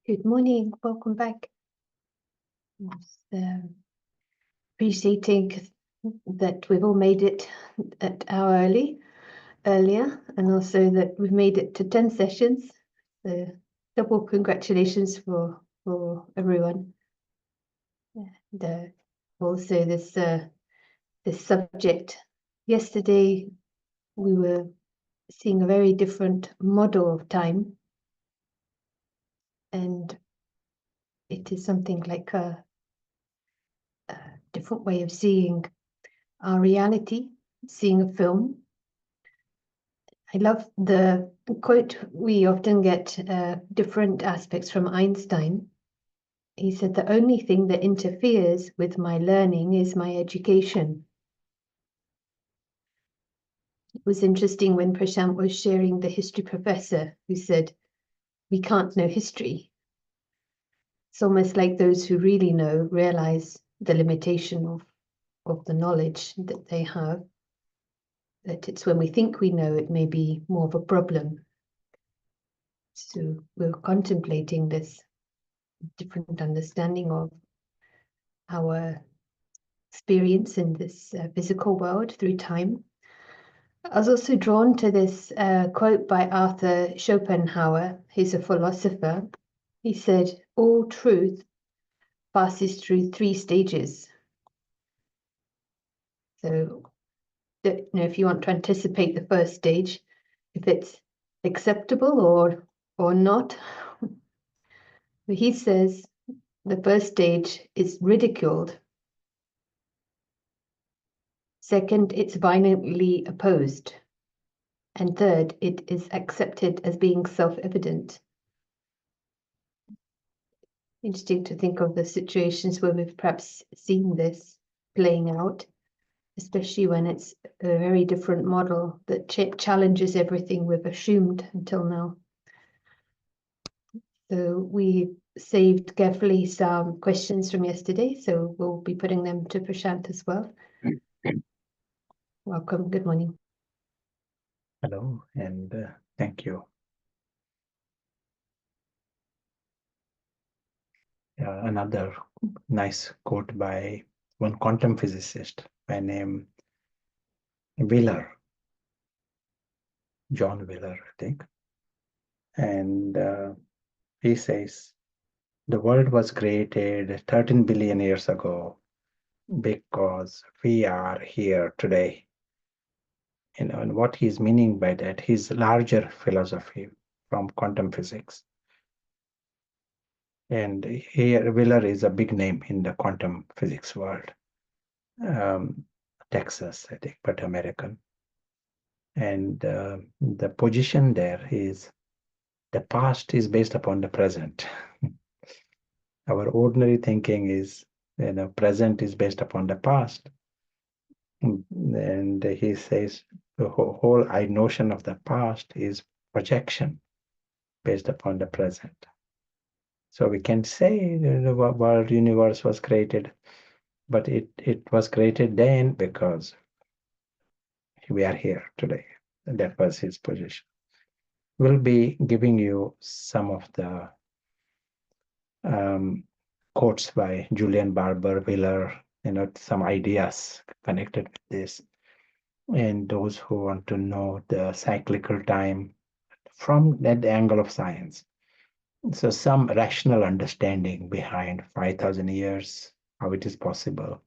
Good morning, welcome back. Appreciating that we've all made it an hour earlier, and also that we've made it to 10 sessions. So double congratulations for everyone. And also this subject. Yesterday we were seeing a very different model of time, and it is something like a different way of seeing our reality, seeing a film. I love the quote. We often get different aspects from Einstein. He said, "The only thing that interferes with my learning is my education." It was interesting when Prashant was sharing the history professor who said, "We can't know history." It's almost like those who really know realize the limitation of the knowledge that they have, that it's when we think we know it may be more of a problem. So we're contemplating this different understanding of our experience in this physical world through time. I was also drawn to this quote by Arthur Schopenhauer. He's a philosopher. He said, "All truth passes through 3 stages." So, if you want to anticipate the first stage, if it's acceptable or not, he says the first stage is ridiculed. Second, it's violently opposed. And third, it is accepted as being self-evident. Interesting to think of the situations where we've perhaps seen this playing out, especially when it's a very different model that challenges everything we've assumed until now. So we saved carefully some questions from yesterday, so we'll be putting them to Prashant as well. Welcome, good morning. Hello, and thank you. Another nice quote by one quantum physicist by name Wheeler, John Wheeler, I think. And he says, the world was created 13 billion years ago because we are here today. And what he's meaning by that, his larger philosophy from quantum physics. And here, Wheeler is a big name in the quantum physics world. Texas, I think, but American. And the position there is the past is based upon the present. Our ordinary thinking is, present is based upon the past. And he says the whole notion of the past is projection based upon the present. So we can say the world universe was created, but it was created then because we are here today. And that was his position. We'll be giving you some of the quotes by Julian Barber, Wheeler, some ideas connected with this. And those who want to know the cyclical time from that angle of science. So some rational understanding behind 5,000 years, how it is possible,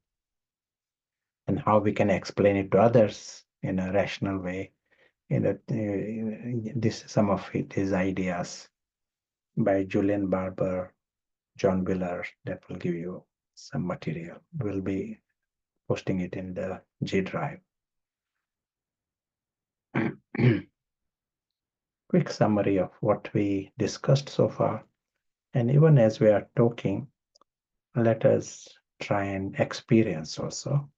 and how we can explain it to others in a rational way. This some of his ideas by Julian Barber, John Wheeler, that will give you some material. We'll be posting it in the G Drive. Quick summary of what we discussed so far. And even as we are talking, let us try and experience also.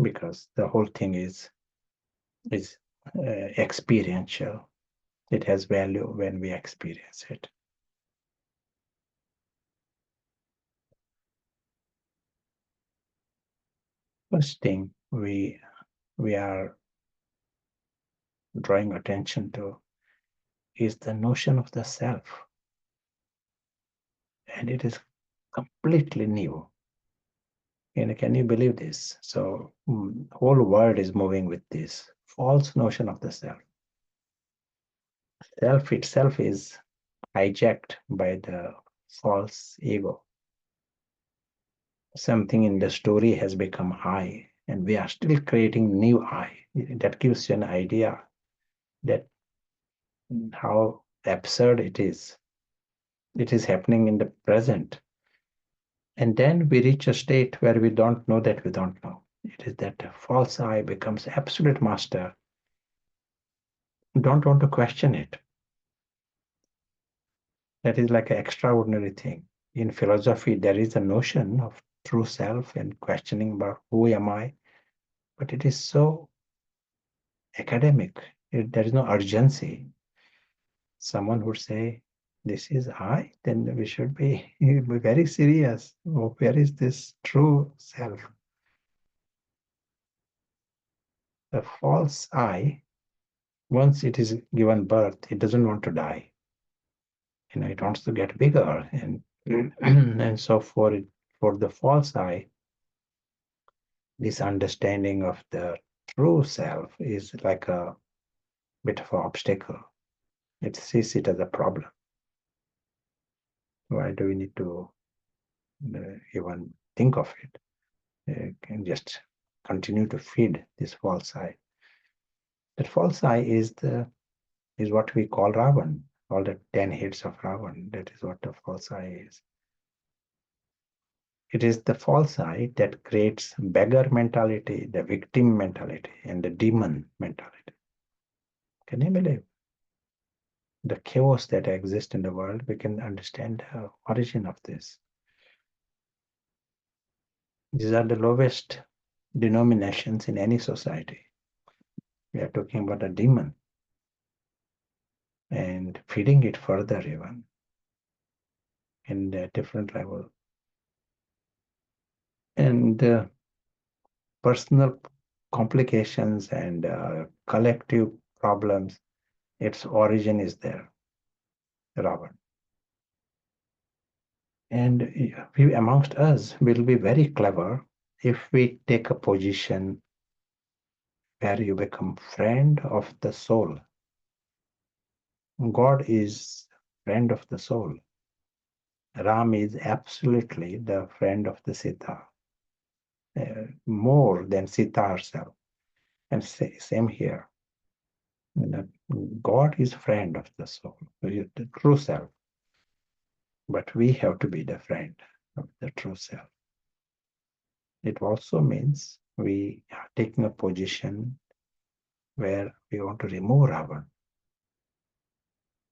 Because the whole thing is experiential. It has value when we experience it. First thing we are drawing attention to is the notion of the self. And it is completely new. And can you believe this? So whole world is moving with this false notion of the self. Self itself is hijacked by the false ego. Something in the story has become I, and we are still creating new I. That gives you an idea that how absurd it is. It is happening in the present. And then we reach a state where we don't know that we don't know. It is that false I becomes absolute master. Don't want to question it. That is like an extraordinary thing. In philosophy, there is a notion of true self and questioning about who am I, but it is so academic. There is no urgency. Someone would say, this is I, then we should be very serious. Oh, where is this true self? The false I, once it is given birth, it doesn't want to die. It wants to get bigger. And so for the false I, this understanding of the true self is like a bit of an obstacle. It sees it as a problem. Why do we need to even think of it? Can just continue to feed this false I. That false I is what we call Ravan, all the 10 heads of Ravan. That is what the false I is. It is the false I that creates beggar mentality, the victim mentality, and the demon mentality. Can you believe the chaos that exists in the world? We can understand the origin of this. These are the lowest denominations in any society. We are talking about a demon and feeding it further even in a different level. And personal complications and collective problems, its origin is there, Ravan. And we amongst us will be very clever if we take a position where you become friend of the soul. God is friend of the soul. Ram is absolutely the friend of the Sita, more than Sita herself. And same here. God is friend of the soul, the true self. But we have to be the friend of the true self. It also means we are taking a position where we want to remove Ravan,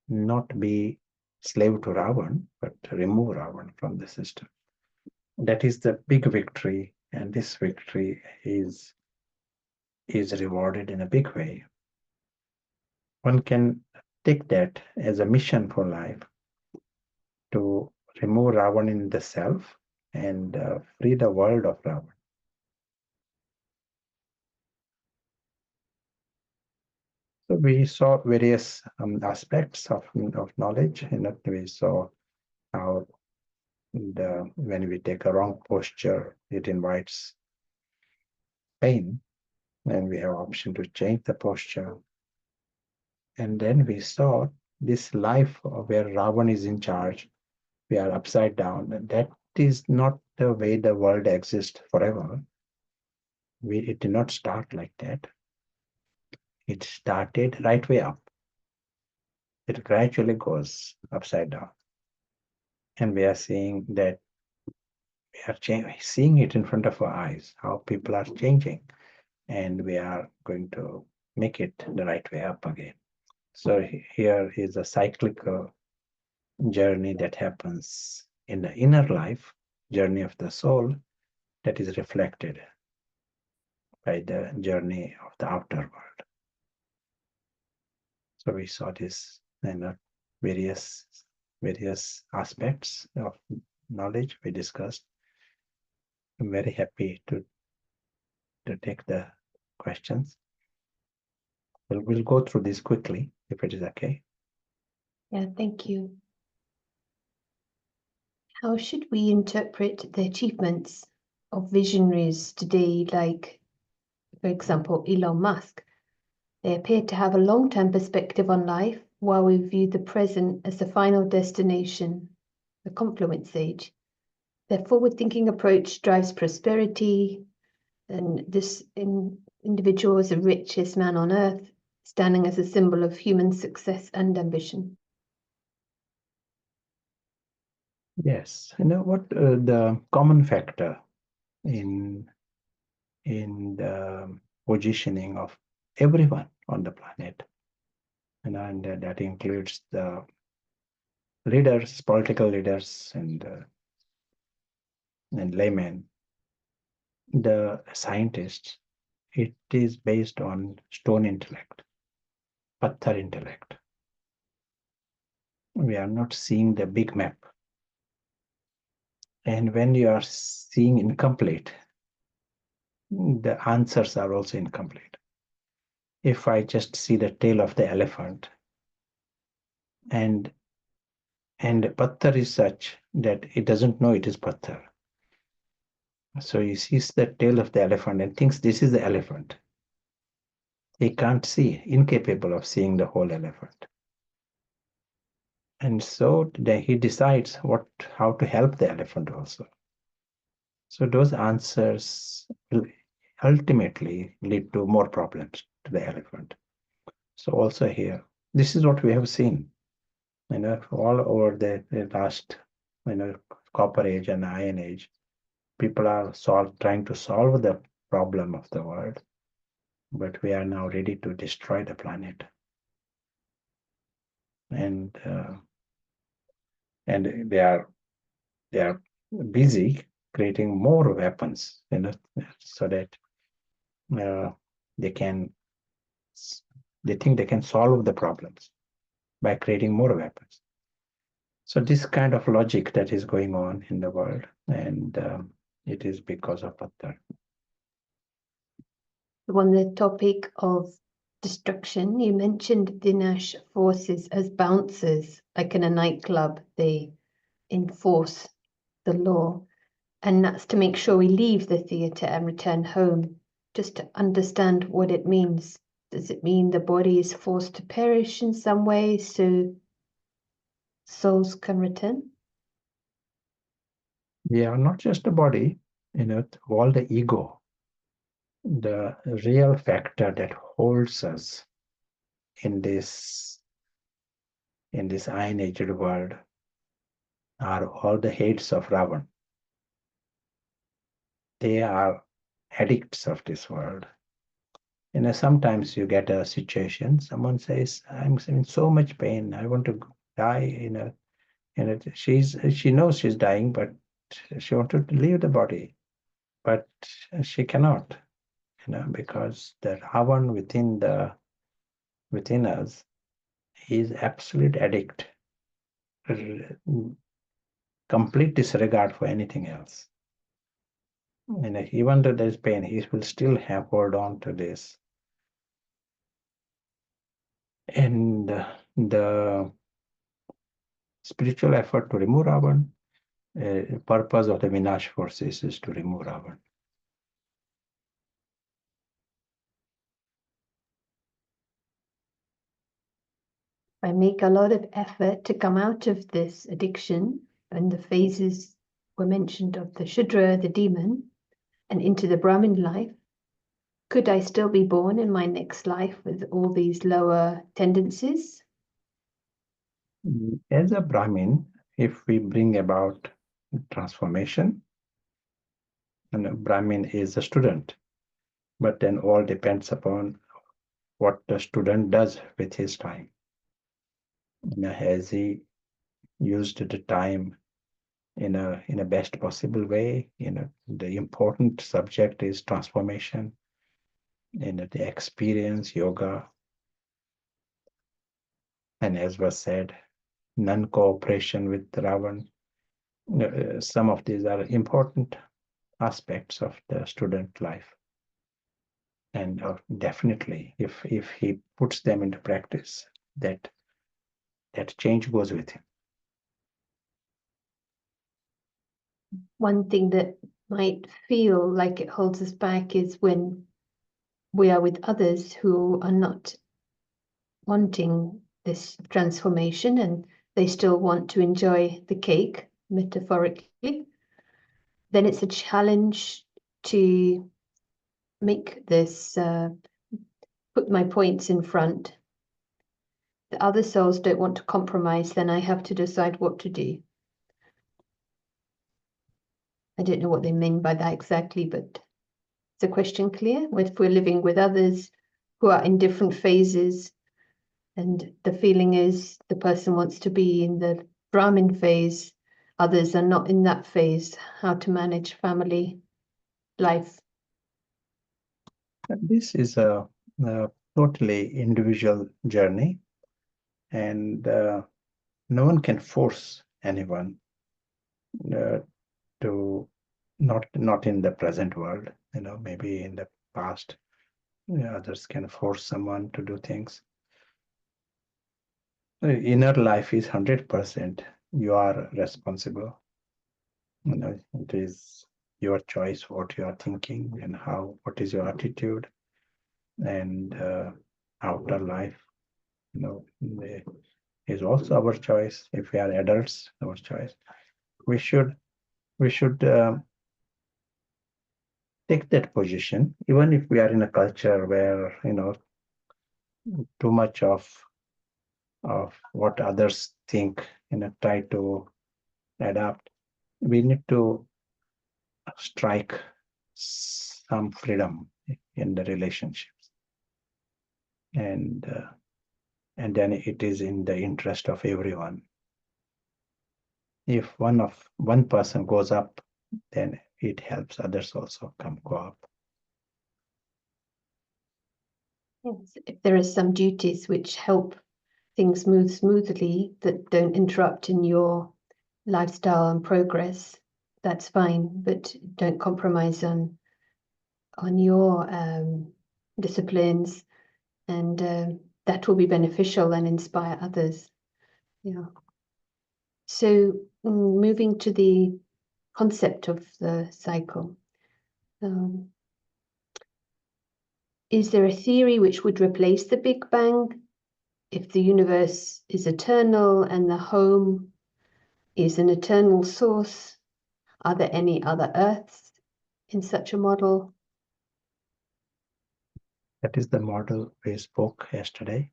not be slave to Ravan, but remove Ravan from the system. That is the big victory, and this victory is rewarded in a big way. One can take that as a mission for life to remove Ravan in the self and free the world of Ravan. So we saw various aspects of knowledge. We saw how when we take a wrong posture, it invites pain, and we have option to change the posture. And then we saw this life where Ravan is in charge. We are upside down. And that is not the way the world exists forever. It did not start like that. It started right way up. It gradually goes upside down. And we are seeing that we are seeing it in front of our eyes, how people are changing. And we are going to make it the right way up again. So here is a cyclical journey that happens in the inner life, journey of the soul, that is reflected by the journey of the outer world. So we saw this in various aspects of knowledge we discussed. I'm very happy to take the questions. We'll go through this quickly, if it is okay. Yeah, thank you. How should we interpret the achievements of visionaries today, like, for example, Elon Musk? They appear to have a long-term perspective on life, while we view the present as the final destination, the confluence age. Their forward-thinking approach drives prosperity, and this individual is the richest man on earth, standing as a symbol of human success and ambition. Yes, you know what the common factor in the positioning of everyone on the planet, and that includes the leaders, political leaders, and laymen, the scientists. It is based on stone intellect, patthar intellect. We are not seeing the big map. And when you are seeing incomplete, the answers are also incomplete. If I just see the tail of the elephant, and patthar is such that it doesn't know it is patthar. So he sees the tail of the elephant and thinks this is the elephant. He can't see, incapable of seeing the whole elephant. And so then he decides how to help the elephant also. So those answers will ultimately lead to more problems to the elephant. So also here, this is what we have seen, all over the last, copper age and iron age. People are trying to solve the problem of the world, but we are now ready to destroy the planet. And they are busy creating more weapons, so that they can they think they can solve the problems by creating more weapons. So this kind of logic that is going on in the world, and it is because of Patthar. On the topic of destruction, you mentioned Dinesh forces as bouncers, like in a nightclub, they enforce the law. And that's to make sure we leave the theatre and return home, just to understand what it means. Does it mean the body is forced to perish in some way so souls can return? We are not just a body, all the ego, the real factor that holds us in this iron-aged world are all the hates of Ravan. They are addicts of this world. Sometimes you get a situation, someone says, I'm in so much pain, I want to die, she knows she's dying, but she wanted to leave the body, but she cannot, because the Ravan within us is absolute addict, complete disregard for anything else. Even though there's pain, he will still have hold on to this. And the spiritual effort to remove Ravan, purpose of the Vinash forces is to remove Ravan. I make a lot of effort to come out of this addiction, and the phases were mentioned of the Shudra, the demon, and into the Brahmin life. Could I still be born in my next life with all these lower tendencies? As a Brahmin, if we bring about transformation, and a Brahmin is a student, but then all depends upon what the student does with his time. Has he used the time in a best possible way? The important subject is transformation, the experience, yoga, and as was said, non-cooperation with Ravan. Some of these are important aspects of the student life. And definitely, if he puts them into practice, that that change goes with him. One thing that might feel like it holds us back is when we are with others who are not wanting this transformation and they still want to enjoy the cake, metaphorically. Then it's a challenge to make this, put my points in front. The other souls don't want to compromise, then I have to decide what to do. I don't know what they mean by that exactly, but is the question clear? If we're living with others who are in different phases, and the feeling is the person wants to be in the Brahmin phase, others are not in that phase, how to manage family life. This is a totally individual journey, and no one can force anyone to not in the present world. Maybe in the past, others can force someone to do things. Inner life is 100%. You are responsible. It is your choice what you are thinking and what is your attitude, and outer life, is also our choice. If we are adults, our choice. We should take that position, even if we are in a culture where too much of what others think, try to adapt. We need to strike some freedom in the relationships, and then it is in the interest of everyone. If one person goes up, then it helps others also go up. Yes, if there are some duties which help things move smoothly, that don't interrupt in your lifestyle and progress, that's fine, but don't compromise on your disciplines, and that will be beneficial and inspire others. Yeah. So moving to the concept of the cycle, is there a theory which would replace the Big Bang? If the universe is eternal and the home is an eternal source, are there any other Earths in such a model? That is the model we spoke yesterday,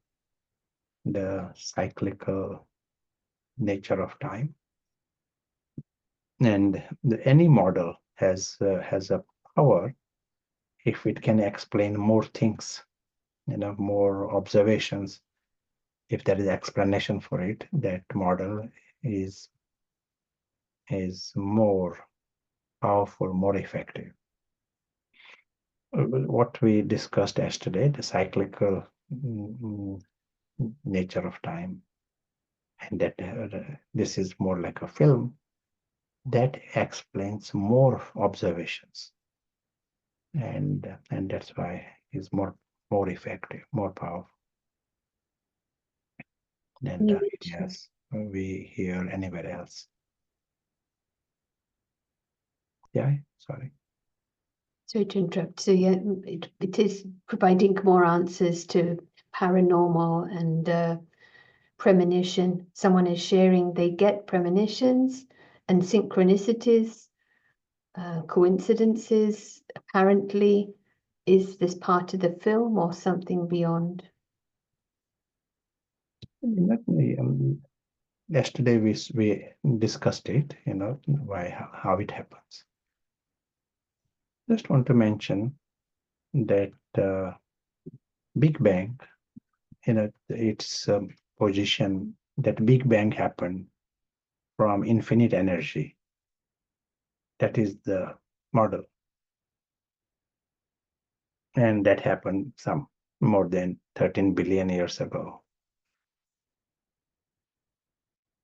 the cyclical nature of time. And any model has a power if it can explain more things, more observations. If there is explanation for it, that model is more powerful, more effective. What we discussed yesterday, the cyclical nature of time, and that this is more like a film, that explains more observations, and that's why it's more effective, more powerful than the ideas we hear anywhere else. Yeah, sorry. Sorry to interrupt. So yeah, it is providing more answers to paranormal and premonition. Someone is sharing they get premonitions and synchronicities, coincidences. Apparently, is this part of the film or something beyond? Yesterday we discussed it, how it happens. Just want to mention that Big Bang, its position, that Big Bang happened from infinite energy. That is the model. And that happened some more than 13 billion years ago.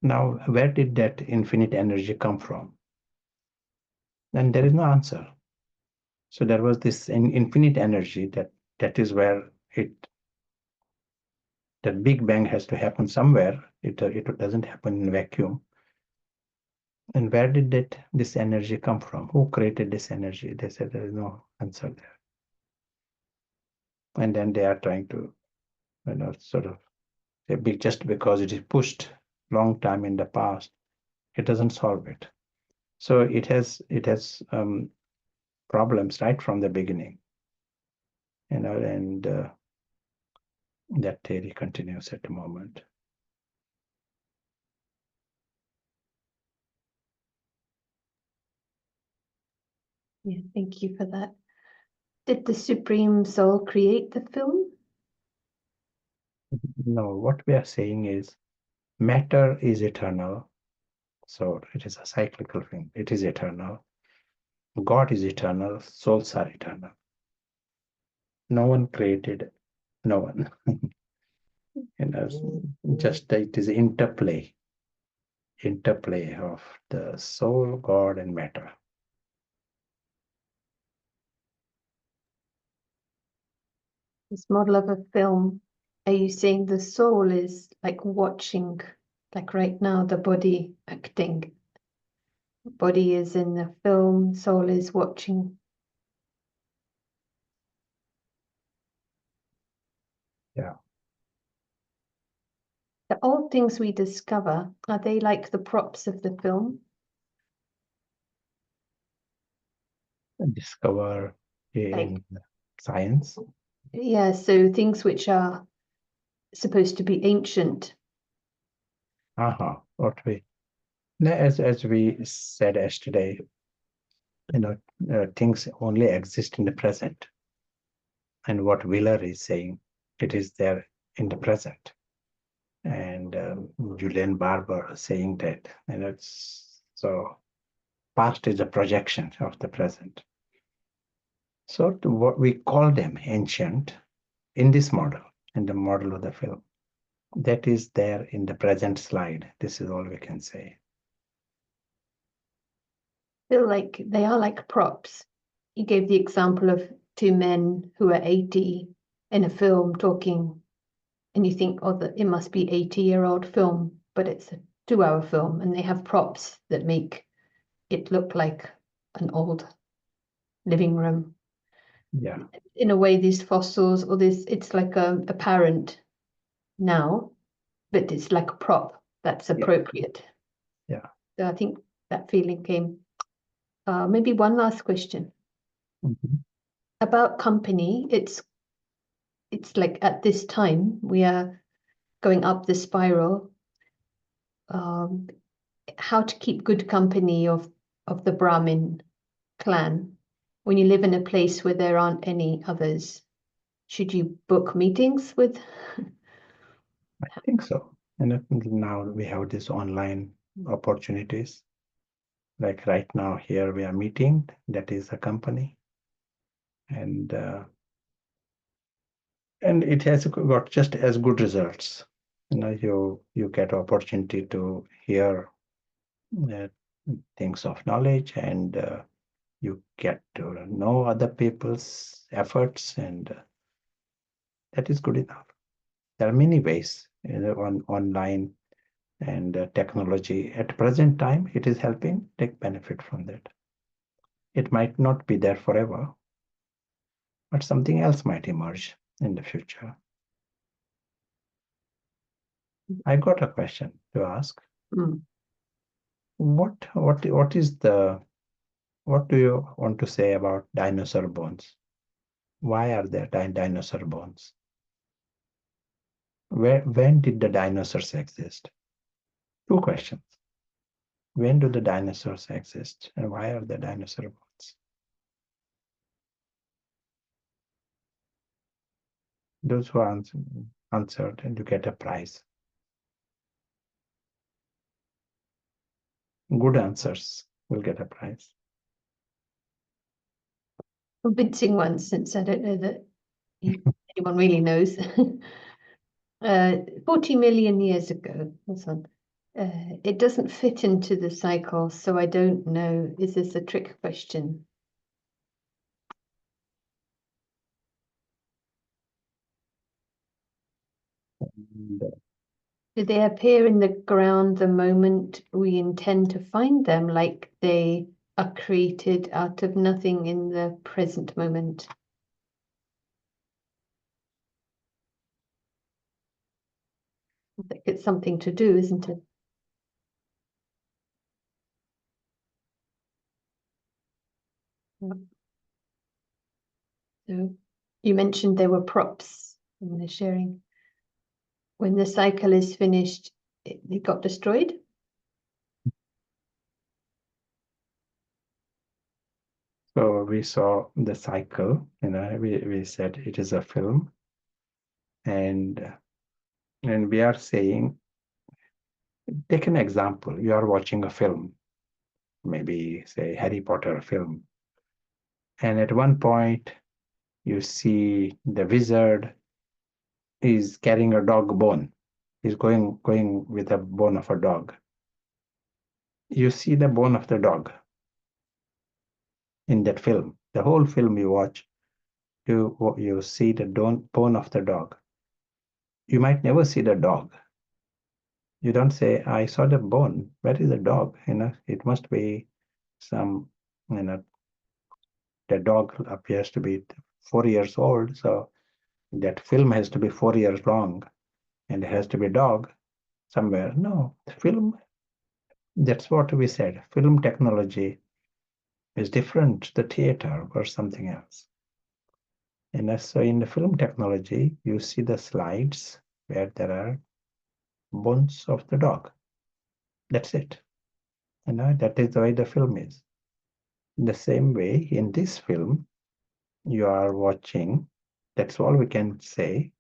Now, where did that infinite energy come from? And there is no answer. So there was this infinite energy that is where it That Big Bang has to happen somewhere. It doesn't happen in vacuum. And where did this energy come from? Who created this energy? They said there is no answer there. And then they are trying to, sort of just because it is pushed long time in the past, it doesn't solve it. So it has problems right from the beginning, and that theory continues at the moment. Yeah, thank you for that. Did the Supreme Soul create the film? No, what we are saying is matter is eternal. So it is a cyclical thing. It is eternal. God is eternal. Souls are eternal. No one created, no one. Just it is interplay of the soul, God, and matter. This model of a film, are you saying the soul is like watching, like right now, the body acting? Body is in the film, soul is watching. Yeah. The old things we discover, are they like the props of the film? Discover in science. Yeah, so things which are supposed to be ancient. What we, as we said yesterday, things only exist in the present. And what Wheeler is saying, it is there in the present. And Julian Barber saying that, it's so past is a projection of the present. So what we call them ancient in this model, in the model of the film, that is there in the present slide. This is all we can say. Feel like they are like props. You gave the example of two men who are 80 in a film talking, and you think, oh, it must be 80-year-old film, but it's a 2-hour film, and they have props that make it look like an old living room. Yeah. In a way, these fossils or this, it's like apparent now, but it's like a prop that's appropriate. Yeah. So I think that feeling came. Maybe one last question. About company. It's like at this time we are going up the spiral. How to keep good company of the Brahmin clan when you live in a place where there aren't any others? Should you book meetings with? I think so. And now we have these online opportunities. Like right now here we are meeting, that is a company. And it has got just as good results. You get opportunity to hear things of knowledge, and you get to know other people's efforts, and that is good enough. There are many ways online, and technology at present time, it is helping. Take benefit from that. It might not be there forever, but something else might emerge in the future. I got a question to ask. What do you want to say about dinosaur bones? Why are there dinosaur bones? When did the dinosaurs exist? Two questions. When do the dinosaurs exist, and why are there dinosaur bones? Those who answered, and you get a prize. Good answers will get a prize. Convincing ones, since I don't know that anyone really knows. 40 million years ago, it doesn't fit into the cycle, so I don't know. Is this a trick question? Do they appear in the ground the moment we intend to find them, like they are created out of nothing in the present moment? Like it's something to do, isn't it? Yep. So you mentioned there were props in the sharing. When the cycle is finished, it got destroyed? So we saw the cycle, we said it is a film, and we are saying, take an example. You are watching a film, maybe say Harry Potter film, and at one point you see the wizard is carrying a dog bone. He's going with a bone of a dog. You see the bone of the dog in that film. The whole film you watch, you see the bone of the dog. You might never see the dog. You don't say, I saw the bone. Where is the dog? It must be some, the dog appears to be 4 years old. So that film has to be 4 years long and it has to be a dog somewhere. No, the film, that's what we said. Film technology is different to the theater or something else. And so in the film technology, you see the slides where there are bones of the dog. That's it. That is the way the film is. In the same way, in this film, you are watching, that's all we can say.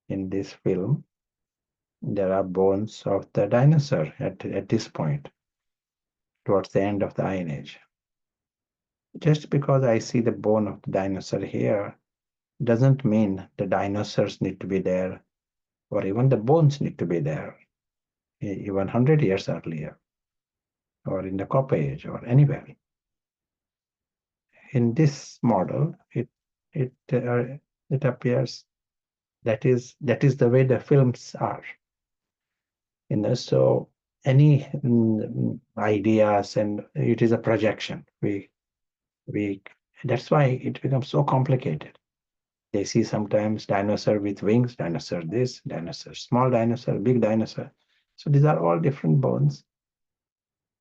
In this film, there are bones of the dinosaur at this point, towards the end of the Iron Age. Just because I see the bone of the dinosaur here doesn't mean the dinosaurs need to be there, or even the bones need to be there, even 100 years earlier, or in the Copper Age, or anywhere. In this model, it appears that is the way the films are. So any ideas, and it is a projection. We That's why it becomes so complicated. They see sometimes dinosaur with wings, dinosaur this, dinosaur, small dinosaur, big dinosaur. So these are all different bones.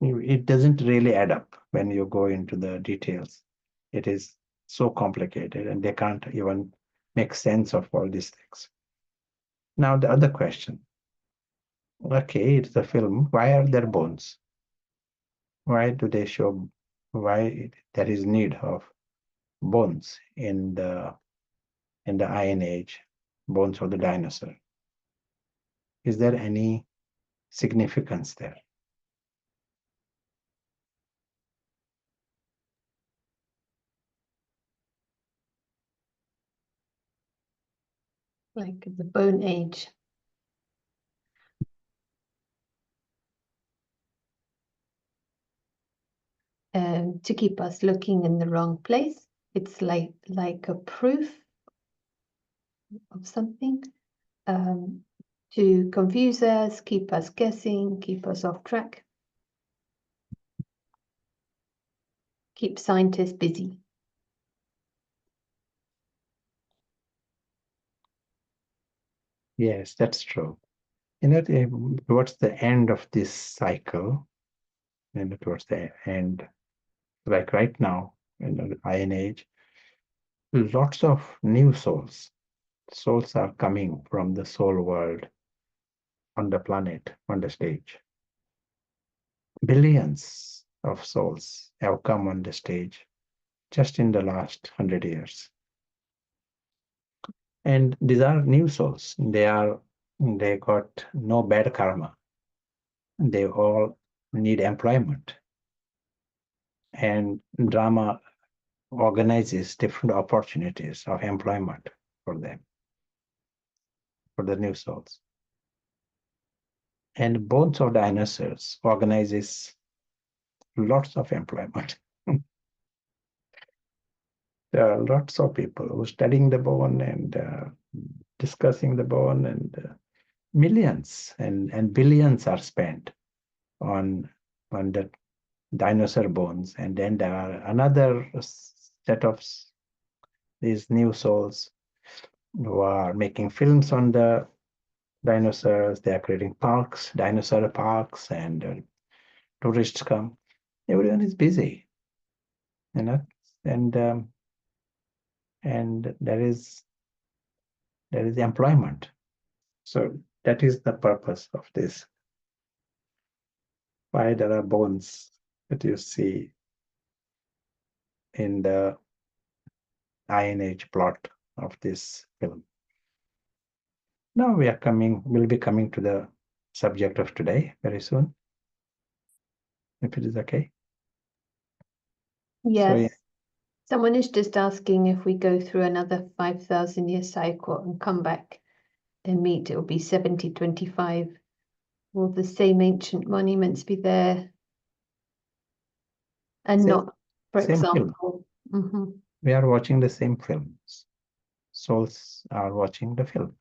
It doesn't really add up when you go into the details. It is so complicated and they can't even make sense of all these things. Now the other question. Okay, it's a film. Why are there bones? Why do they show why there is need of bones in the Iron Age, bones of the dinosaur? Is there any significance there? Like the Bone Age. To keep us looking in the wrong place. It's like a proof of something. To confuse us, keep us guessing, keep us off track. Keep scientists busy. Yes, that's true. Towards the end of this cycle, and towards the end, like right now, in the Iron Age, lots of new souls. Souls are coming from the soul world on the planet, on the stage. Billions of souls have come on the stage just in the last 100 years. And these are new souls. They got no bad karma. They all need employment. And drama organizes different opportunities of employment for them, for the new souls. And Bones of Dinosaurs organizes lots of employment. There are lots of people who are studying the bone and discussing the bone and millions and billions are spent on the dinosaur bones, and then there are another set of these new souls who are making films on the dinosaurs. They are creating parks, dinosaur parks, and tourists come. Everyone is busy, you know, and there is employment. So that is the purpose of this. Why there are bones that you see in the Iron Age plot of this film. Now we'll be coming to the subject of today very soon, if it is okay. Yes. So, Someone is just asking if we go through another 5,000 year cycle and come back and meet, it will be 7025. Will the same ancient monuments be there? And same, not, for same film. example. Mhm. We are watching the same films. Souls are watching the film.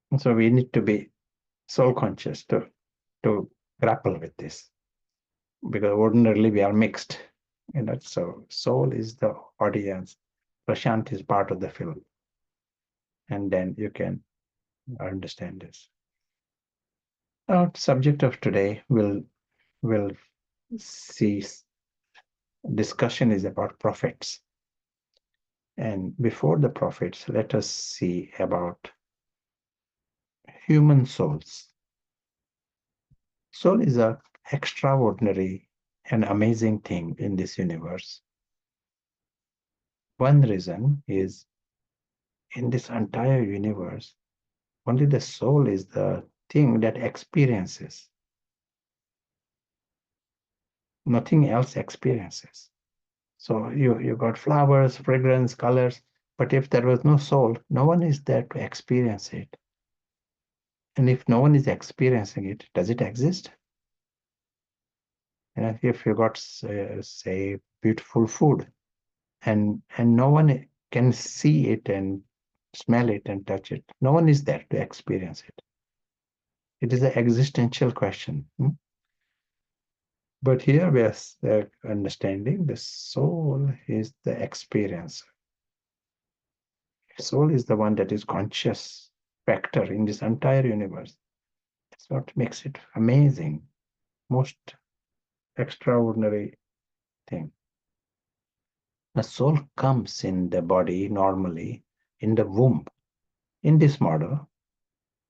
And so we need to be soul conscious to grapple with this, because ordinarily we are mixed. So soul is the audience. Prashant is part of the film. And then you can understand this. Our subject of today will see discussion is about prophets. And before the prophets, let us see about human souls. Soul is an extraordinary and amazing thing in this universe. One reason is, in this entire universe, only the soul is the thing that experiences. Nothing else experiences. So you got flowers, fragrance, colors, but if there was no soul, no one is there to experience it. And if no one is experiencing it, does it exist? And if you got, say, beautiful food, and no one can see it and smell it and touch it, no one is there to experience it. It is an existential question. But here we are understanding the soul is the experience. Soul is the one that is conscious factor in this entire universe. That's what makes it amazing, most extraordinary thing. The soul comes in the body normally in the womb. In this model,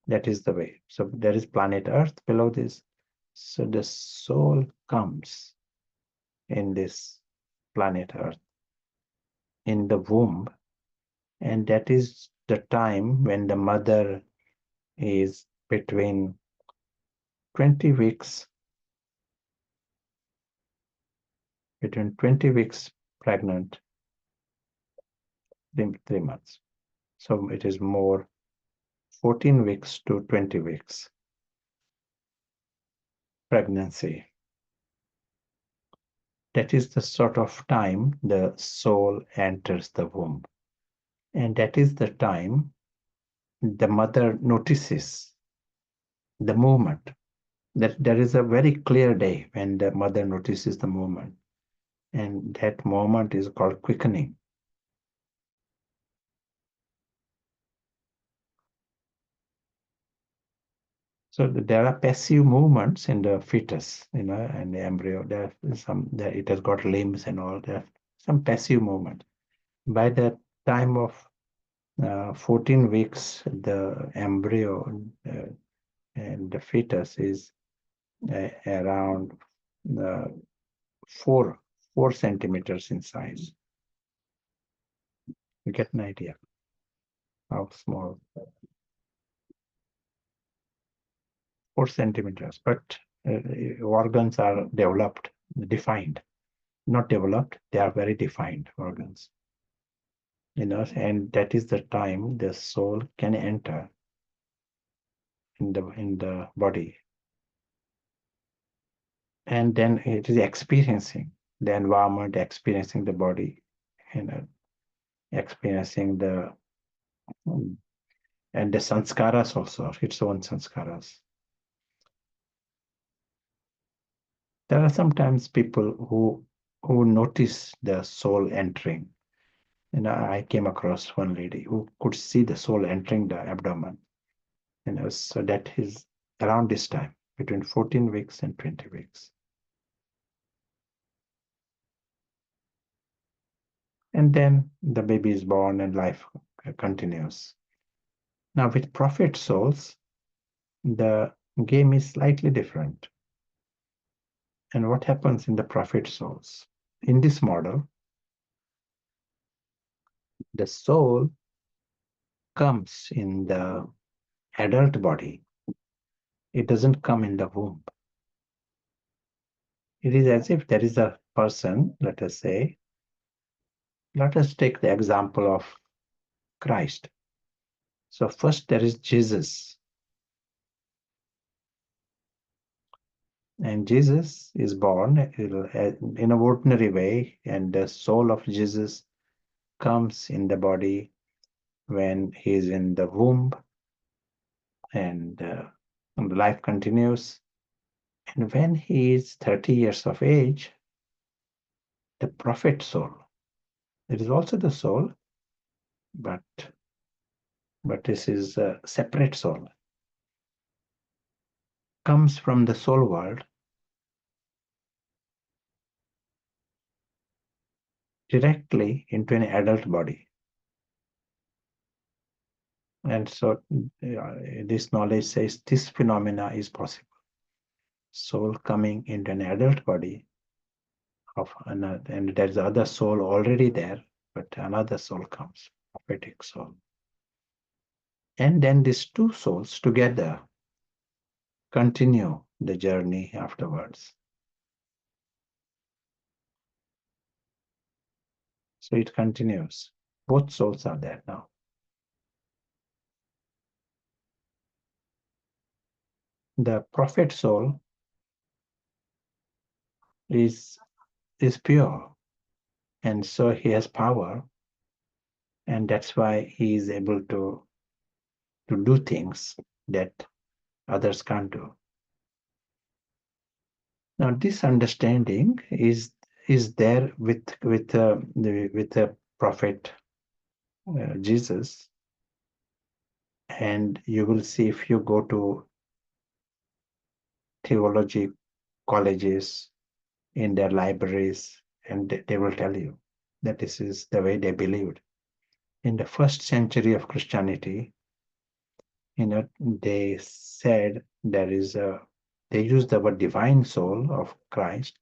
that is the way. So there is planet Earth below this. So the soul comes in this planet Earth, in the womb, and that is the time when the mother is between 20 weeks, pregnant, 3 months. So it is more 14 weeks to 20 weeks pregnancy. That is the sort of time the soul enters the womb. And that is the time the mother notices the movement. That there is a very clear day when the mother notices the movement. And that moment is called quickening. So there are passive movements in the fetus, and the embryo. It has got limbs and all. There are some passive movement. By the time of 14 weeks, the embryo and the fetus is around uh, 4 centimeters in size. You get an idea how small. 4 centimeters, but organs are developed, defined. Not developed, they are very defined organs. And that is the time the soul can enter in the body. And then it is experiencing the environment, experiencing the body, experiencing the And the sanskaras also, its own sanskaras. There are sometimes people who notice the soul entering. I came across one lady who could see the soul entering the abdomen. So that is around this time, between 14 weeks and 20 weeks. And then the baby is born and life continues. Now with prophet souls, the game is slightly different. And what happens in the prophet souls? In this model, the soul comes in the adult body. It doesn't come in the womb. It is as if there is a person, let us say, let us take the example of Christ. So first there is Jesus. And Jesus is born in an ordinary way, and the soul of Jesus comes in the body when he is in the womb, and life continues. And when he is 30 years of age, the prophet soul, it is also the soul, but this is a separate soul, comes from the soul world directly into an adult body. And so this knowledge says this phenomena is possible. Soul coming into an adult body of another, and there's other soul already there, but another soul comes, prophetic soul. And then these two souls together continue the journey afterwards. So it continues. Both souls are there now. The prophet soul is pure, and so he has power, and that's why he is able to do things that others can't do. Now, this understanding is there with the prophet Jesus, and you will see if you go to theology colleges, in their libraries, and they will tell you that this is the way they believed. In the first century of Christianity, they said they used the word divine soul of Christ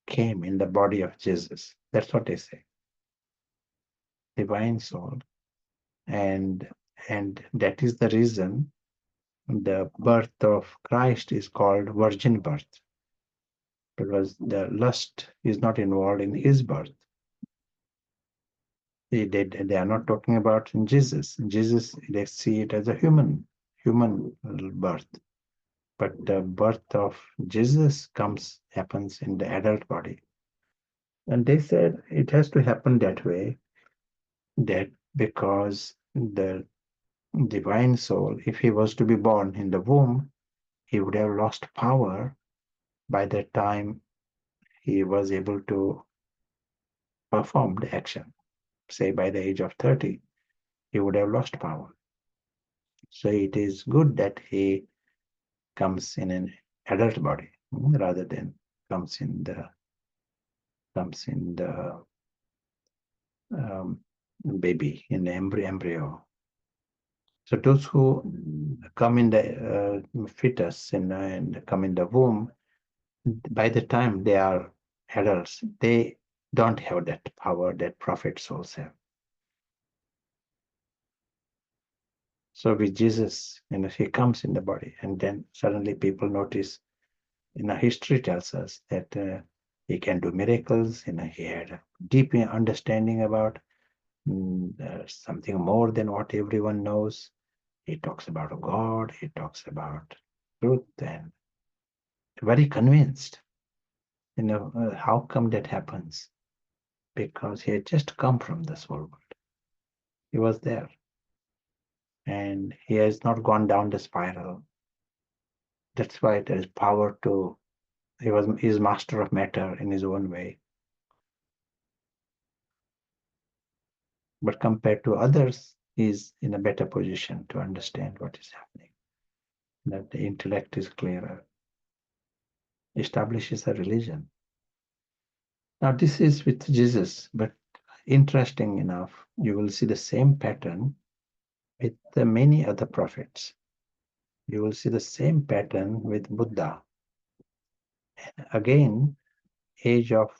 came in the body of Jesus. That's what they say. Divine soul. And that is the reason the birth of Christ is called virgin birth, because the lust is not involved in his birth. They are not talking about in Jesus. In Jesus, they see it as a human birth. But the birth of Jesus happens in the adult body. And they said it has to happen that way, that because the divine soul, if he was to be born in the womb, he would have lost power by the time he was able to perform the action. Say by the age of 30, he would have lost power. So it is good that he comes in an adult body rather than comes in the baby, in the embryo. So those who come in the fetus and come in the womb, by the time they are adults, they don't have that power that prophet souls have. So with Jesus, he comes in the body, and then suddenly people notice. History tells us that he can do miracles. He had a deep understanding about something more than what everyone knows. He talks about God. He talks about truth, and very convinced. How come that happens? Because he had just come from the soul world. He was there. and he has not gone down the spiral. That's why there is power to, he's master of matter in his own way. But compared to others, he's in a better position to understand what is happening. That the intellect is clearer, establishes a religion. Now, this is with Jesus, but interesting enough, you will see the same pattern with the many other prophets. You will see the same pattern with Buddha. Again, age of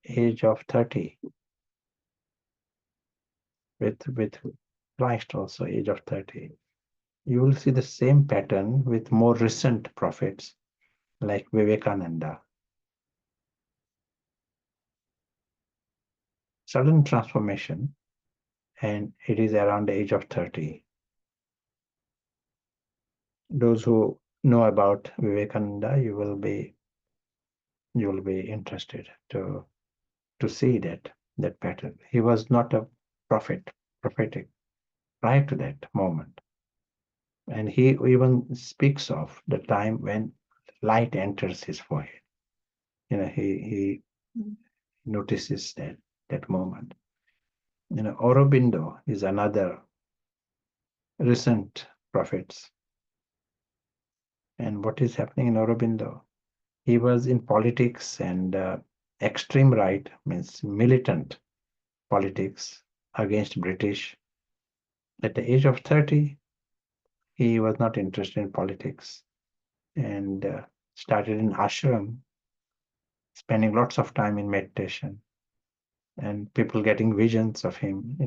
30, with Christ also age of 30. You will see the same pattern with more recent prophets like Vivekananda. Sudden transformation, and it is around the age of 30. Those who know about Vivekananda, you will be interested to see that pattern. He was not a prophetic prior to that moment. And he even speaks of the time when light enters his forehead. He notices that moment. Aurobindo is another recent prophet. And what is happening in Aurobindo? He was in politics, and extreme right, means militant politics against British. At the age of 30, he was not interested in politics, and started in ashram, spending lots of time in meditation, and people getting visions of him.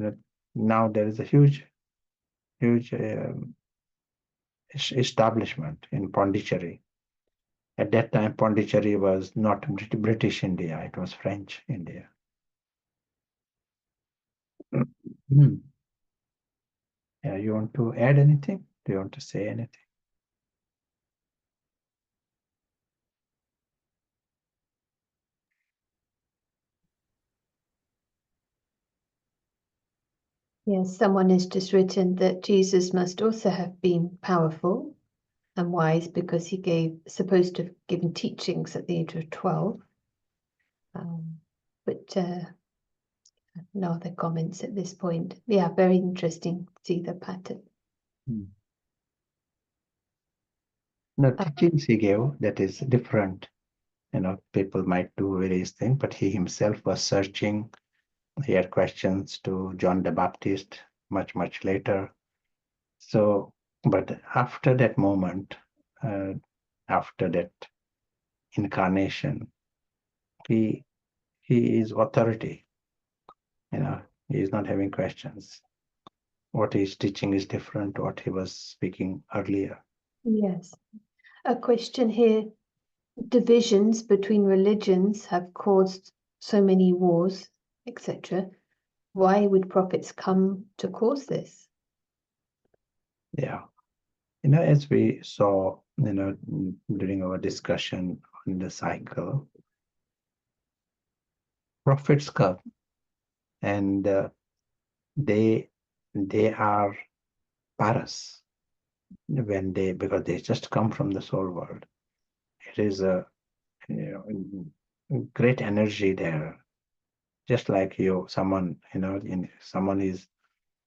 Now there is a huge establishment in Pondicherry. At that time, Pondicherry was not British India; it was French India. Yeah, you want to add anything? Do you want to say anything? Yes, someone has just written that Jesus must also have been powerful and wise because he supposed to have given teachings at the age of 12. But no other comments at this point. Yeah, very interesting to see the pattern. No, teachings he gave, that is different. People might do various things, but he himself was searching. He had questions to John the Baptist much, much later. So, but after that moment, after that incarnation, he is authority. He is not having questions. What he's teaching is different to what he was speaking earlier. Yes. A question here. Divisions between religions have caused so many wars, etc. Why would prophets come to cause this? Yeah. As we saw, during our discussion on the cycle, prophets come, and they are paras because they just come from the soul world. It is a great energy there. Just like someone is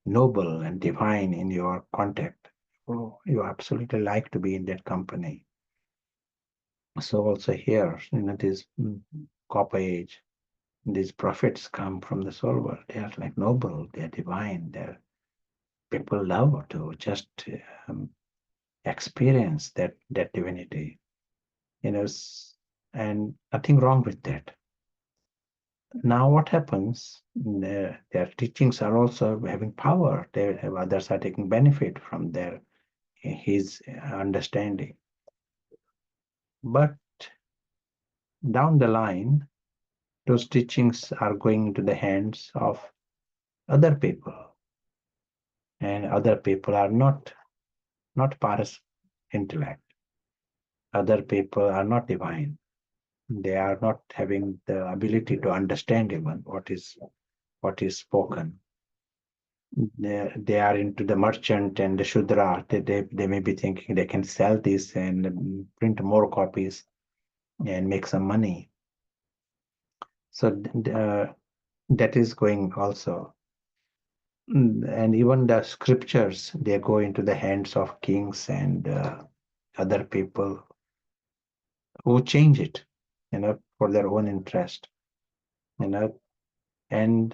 noble and divine in your contact. Oh, you absolutely like to be in that company. So also here, this copper age, these prophets come from the soul world. They are like noble, they are divine. People love to just experience that divinity. And nothing wrong with that. Now what happens? Their teachings are also having power. Others are taking benefit from his understanding. But down the line, those teachings are going into the hands of other people, and other people are not paras intellect. Other people are not divine. They are not having the ability to understand even what is spoken. they are into the merchant and the Shudra. They may be thinking they can sell this and print more copies and make some money. So that is going also. And even the scriptures, they go into the hands of kings and other people who change it, for their own interest, you know, and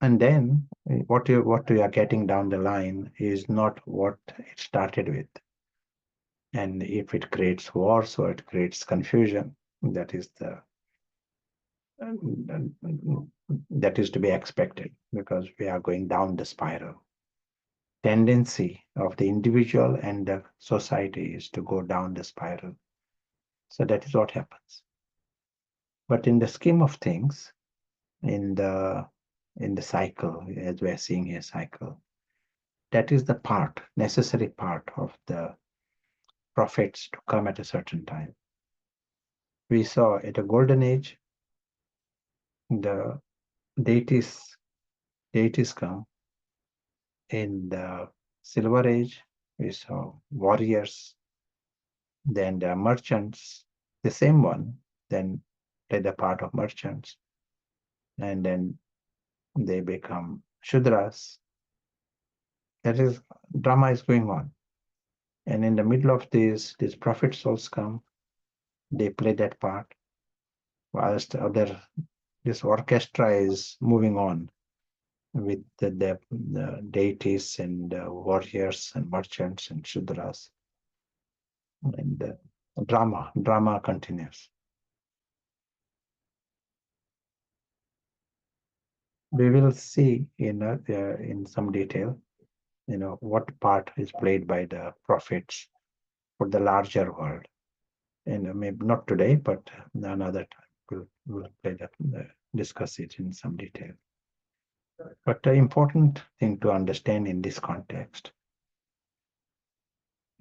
then what you are getting down the line is not what it started with. And if it creates wars or it creates confusion, that is that is to be expected, because we are going down the spiral. Tendency of the individual and the society is to go down the spiral. So that is what happens. But in the scheme of things, in the cycle, as we are seeing here, cycle, that is the necessary part of the prophets to come at a certain time. We saw at a golden age, the deities come. In the silver age, we saw warriors, then the merchants, the same one, then play the part of merchants, and then they become Shudras. That is, drama is going on. And in the middle of this, these prophet souls come, they play that part, whilst this orchestra is moving on with the deities and warriors and merchants and Shudras. And drama continues. We will see in some detail, what part is played by the prophets for the larger world. And maybe not today, but another time we'll play that, discuss it in some detail. But the important thing to understand in this context,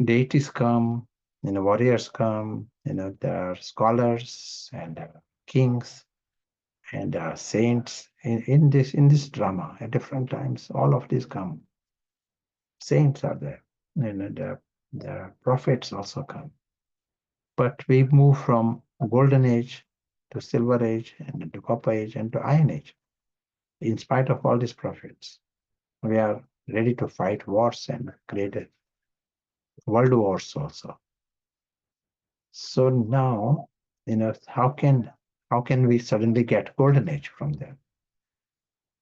deities come, warriors come, there are scholars and kings and saints in this drama at different times. All of these come. Saints are there, and the prophets also come. But we move from golden age to silver age and to copper age and to iron age. In spite of all these prophets, we are ready to fight wars and create world wars also. So now, how can we suddenly get golden age from there?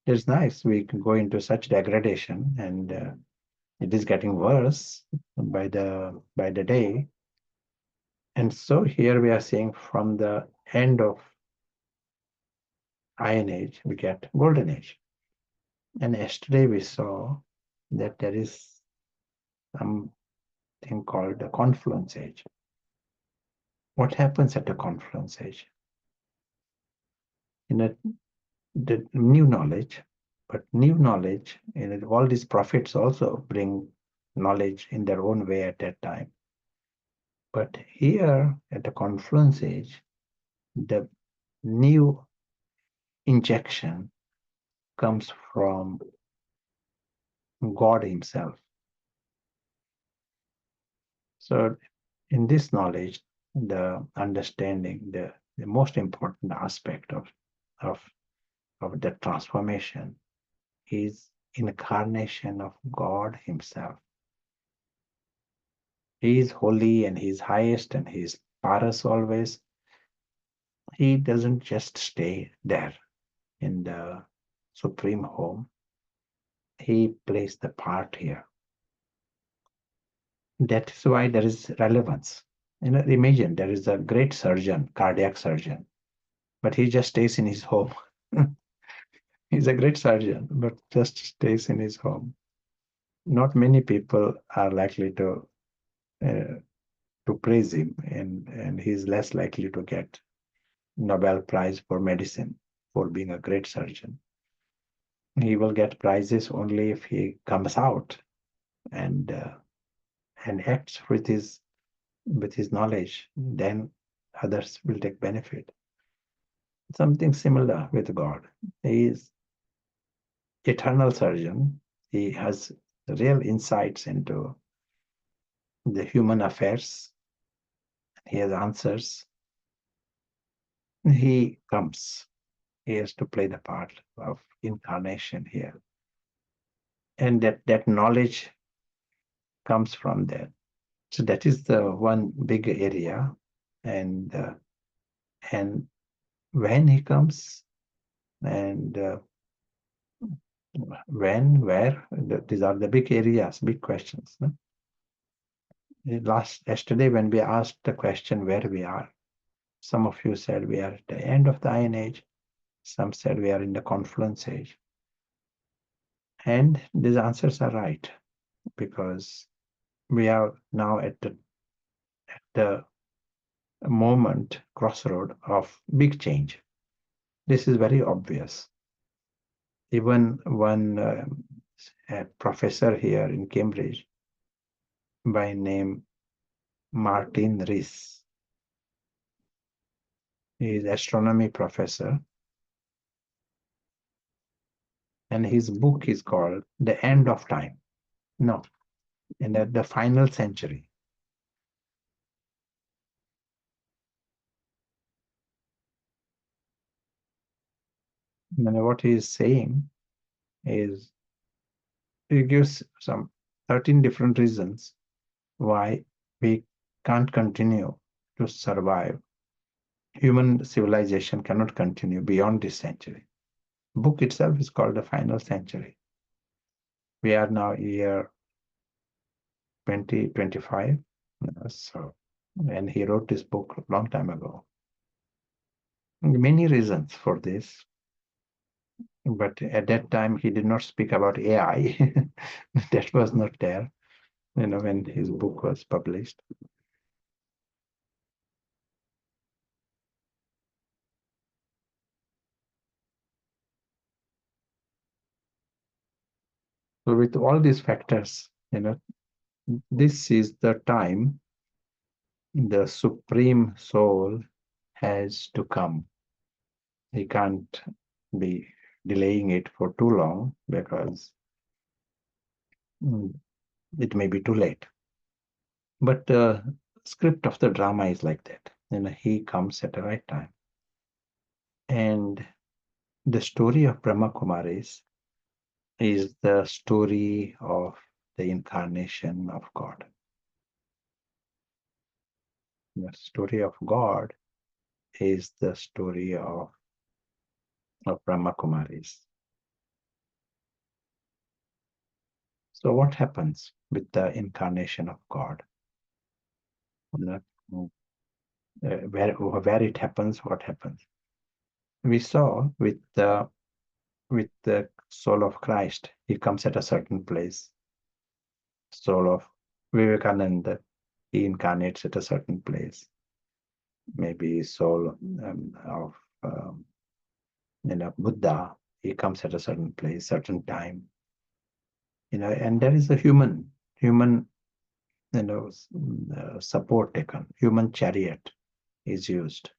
It's nice we can go into such degradation, and it is getting worse by the day. And so here we are seeing from the end of Iron Age, we get Golden Age. And yesterday we saw that there is something called the Confluence Age. What happens at the Confluence Age? The new knowledge, but new knowledge, all these prophets also bring knowledge in their own way at that time. But here at the Confluence Age, the new injection comes from God Himself. So in this knowledge, the understanding, the most important aspect of the transformation is incarnation of God Himself. He is holy and He is highest and He is Paras always. He doesn't just stay there in the supreme home. He plays the part here. That is why there is relevance. Imagine there is a great surgeon, cardiac surgeon, but he just stays in his home. He's a great surgeon, but just stays in his home. Not many people are likely to praise him, and he's less likely to get Nobel Prize for medicine for being a great surgeon. He will get prizes only if he comes out and acts with his knowledge. Then others will take benefit. Something similar with God. He is eternal surgeon. He has real insights into the human affairs. He has answers. He comes. He has to play the part of incarnation here. And that knowledge comes from there. So that is the one big area. And when he comes, and when, where, these are the big areas, big questions. No? Yesterday, when we asked the question where we are, some of you said we are at the end of the Iron Age. Some said we are in the Confluence Age. And these answers are right, because we are now at the moment, crossroad of big change. This is very obvious. Even one professor here in Cambridge by name Martin Rees, he is astronomy professor, and his book is called The End of Time. No, in the final century. And what he is saying is, he gives some 13 different reasons why we can't continue to survive. Human civilization cannot continue beyond this century. Book itself is called The Final Century. We are now year 2025. So, and he wrote this book a long time ago. Many reasons for this. But at that time, he did not speak about AI. That was not there, when his book was published. So with all these factors, this is the time the Supreme Soul has to come. He can't be delaying it for too long, because it may be too late. But the script of the drama is like that. He comes at the right time. And the story of Brahma Kumaris is the story of the incarnation of God. The story of God is the story of Brahma Kumaris. So what happens with the incarnation of God? Where it happens, what happens? We saw with the soul of Christ, he comes at a certain place. Soul of Vivekananda, he incarnates at a certain place. Maybe soul of Buddha, he comes at a certain place, certain time. And there is a human support taken, human chariot is used.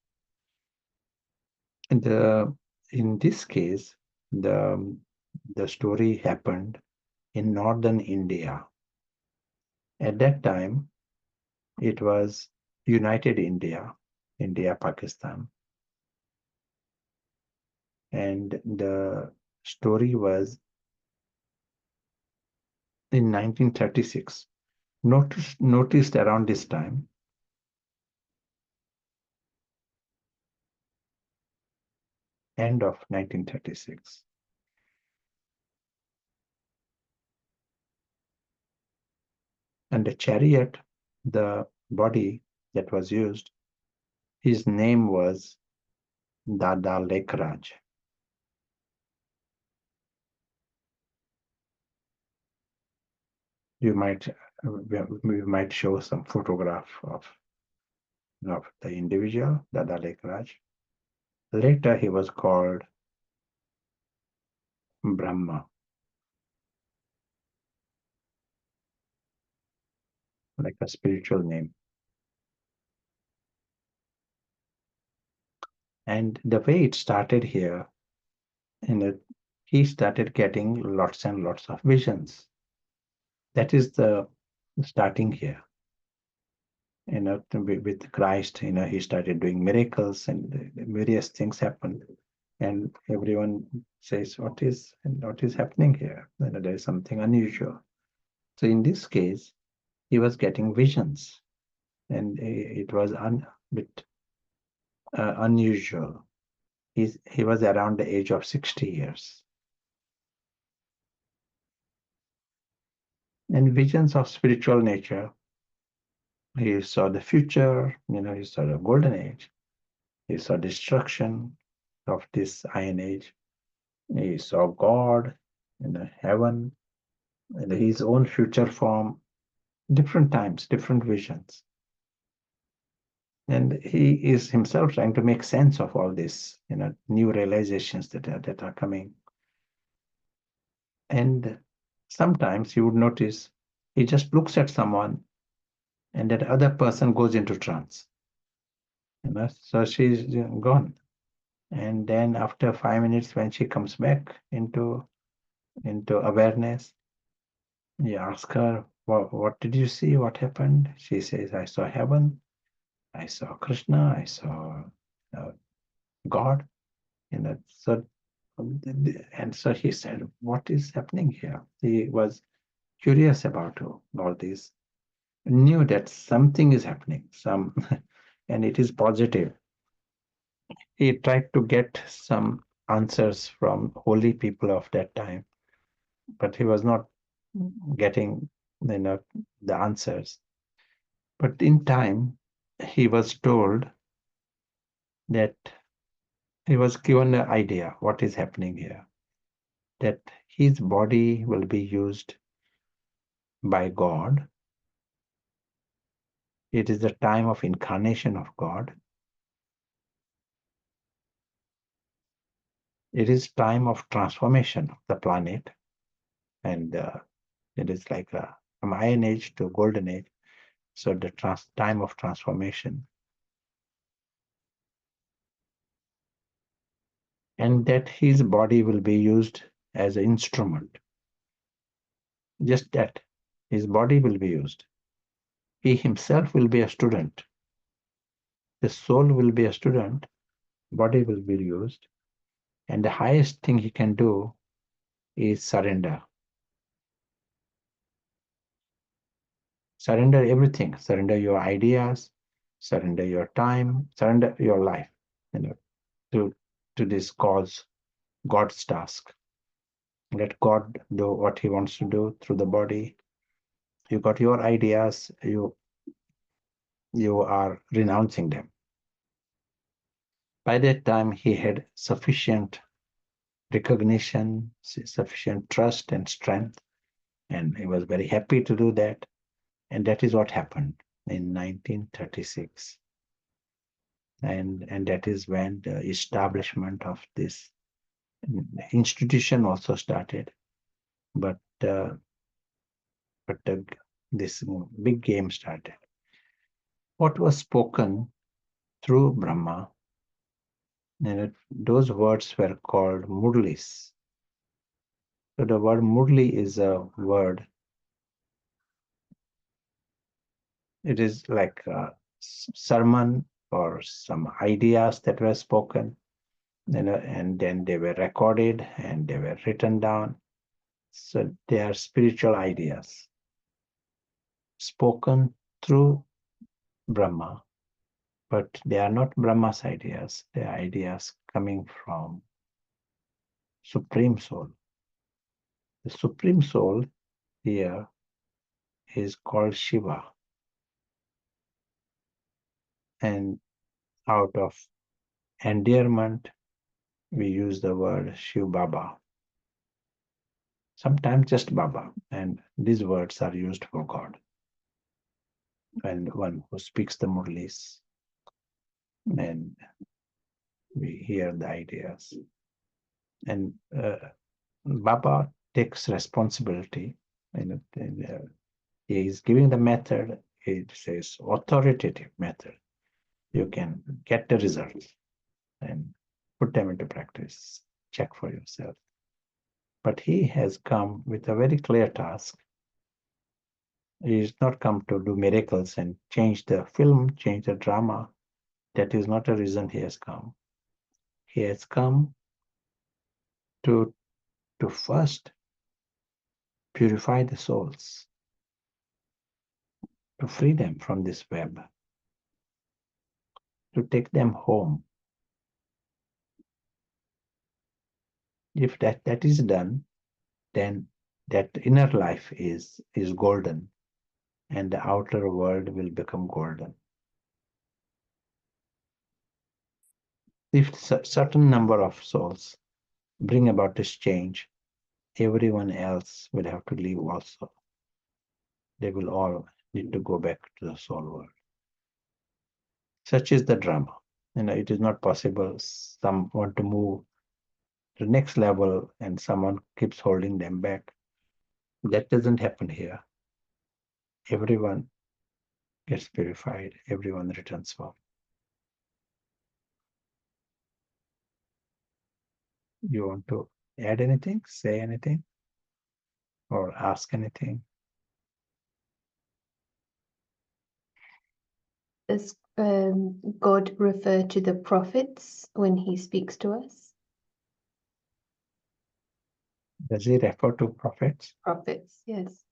And in this case, the story happened in northern India. At that time, it was United India, Pakistan. And the story was in 1936. Noticed around this time, end of 1936. And the chariot, the body that was used, his name was Dada Lekraj. We might show some photograph of the individual, Dada Lekraj. Later, he was called Brahma, like a spiritual name. And the way it started here, he started getting lots and lots of visions. That is the starting here. With Christ, he started doing miracles and various things happened. And everyone says, what is happening here? There is something unusual. So in this case, he was getting visions, and it was bit unusual. He was around the age of 60 years. And visions of spiritual nature, he saw the future, he saw the golden age, he saw destruction of this iron age, he saw God in heaven, and his own future form, different times, different visions. And he is himself trying to make sense of all this, new realizations that are coming. And sometimes you would notice he just looks at someone and that other person goes into trance. So she's gone. And then after 5 minutes, when she comes back into awareness, you ask her, what did you see? What happened? She says, I saw heaven, I saw Krishna, I saw uh, God. So and so he said, what is happening here? He was curious about all this, knew that something is happening, and it is positive. He tried to get some answers from holy people of that time, but he was not getting the answers. But in time, he was told that he was given an idea what is happening here, that his body will be used by God. It is the time of incarnation of God. It is time of transformation of the planet, and it is like from iron age to golden age. So the time of transformation, and that his body will be used as an instrument. Just that, his body will be used. He himself will be a student. The soul will be a student. Body will be used, and the highest thing he can do is surrender. Surrender everything. Surrender your ideas. Surrender your time. Surrender your life. To this cause, God's task. Let God do what He wants to do through the body. You got your ideas. You are renouncing them. By that time, he had sufficient recognition, sufficient trust and strength, and he was very happy to do that. And that is what happened in 1936. And that is when the establishment of this institution also started. But this big game started. What was spoken through Brahma, those words were called murlis. So the word murli is a word. It is like a sermon or some ideas that were spoken, and then they were recorded and they were written down. So they are spiritual ideas spoken through Brahma, but they are not Brahma's ideas. They are ideas coming from Supreme Soul. The Supreme Soul here is called Shiva. And out of endearment, we use the word Shiv Baba. Sometimes just Baba. And these words are used for God. And one who speaks the Murlis, and we hear the ideas. And Baba takes responsibility. And he is giving the method. It says authoritative method. You can get the results and put them into practice. Check for yourself. But he has come with a very clear task. He is not come to do miracles and change the film, change the drama. That is not a reason he has come. He has come to first purify the souls, to free them from this web, to take them home. If that is done, then that inner life is golden, and the outer world will become golden. If certain number of souls bring about this change, everyone else will have to leave also. They will all need to go back to the soul world. Such is the drama. It is not possible. Some want to move to the next level and someone keeps holding them back. That doesn't happen here. Everyone gets purified. Everyone returns home. You want to add anything, say anything, or ask anything? Does God refer to the prophets when he speaks to us? Does he refer to prophets? Prophets, yes.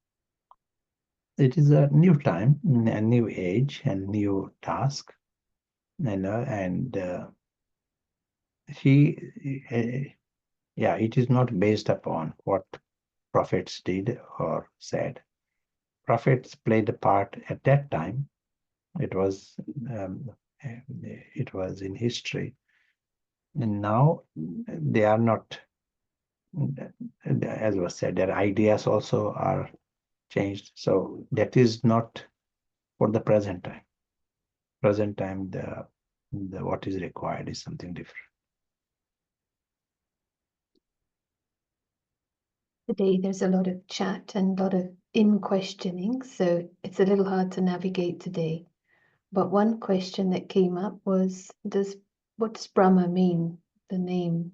It is a new time, a new age, and new task. And it is not based upon what prophets did or said. Prophets played a part at that time. It was in history, and now they are not. As was said, their ideas also are changed. So that is not for the present time. Present time, the what is required is something different. Today there's a lot of chat and a lot of questioning, so it's a little hard to navigate today. But one question that came up was, what does Brahma mean, the name?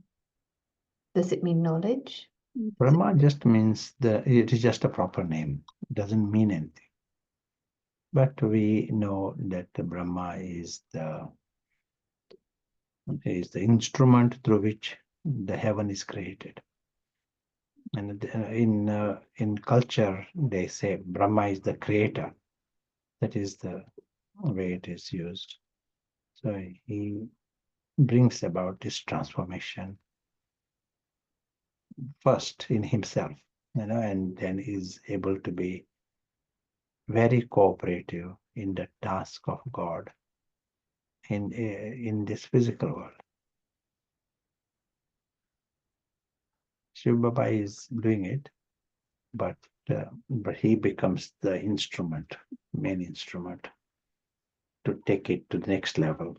Does it mean knowledge? Brahma just means it is just a proper name. It doesn't mean anything. But we know that the Brahma is the instrument through which the heaven is created. And in culture, they say Brahma is the creator. That is the way it is used. So he brings about this transformation first in himself, and then is able to be very cooperative in the task of God in this physical world. Shiv Baba is doing it, but he becomes the instrument, main instrument, to take it to the next level.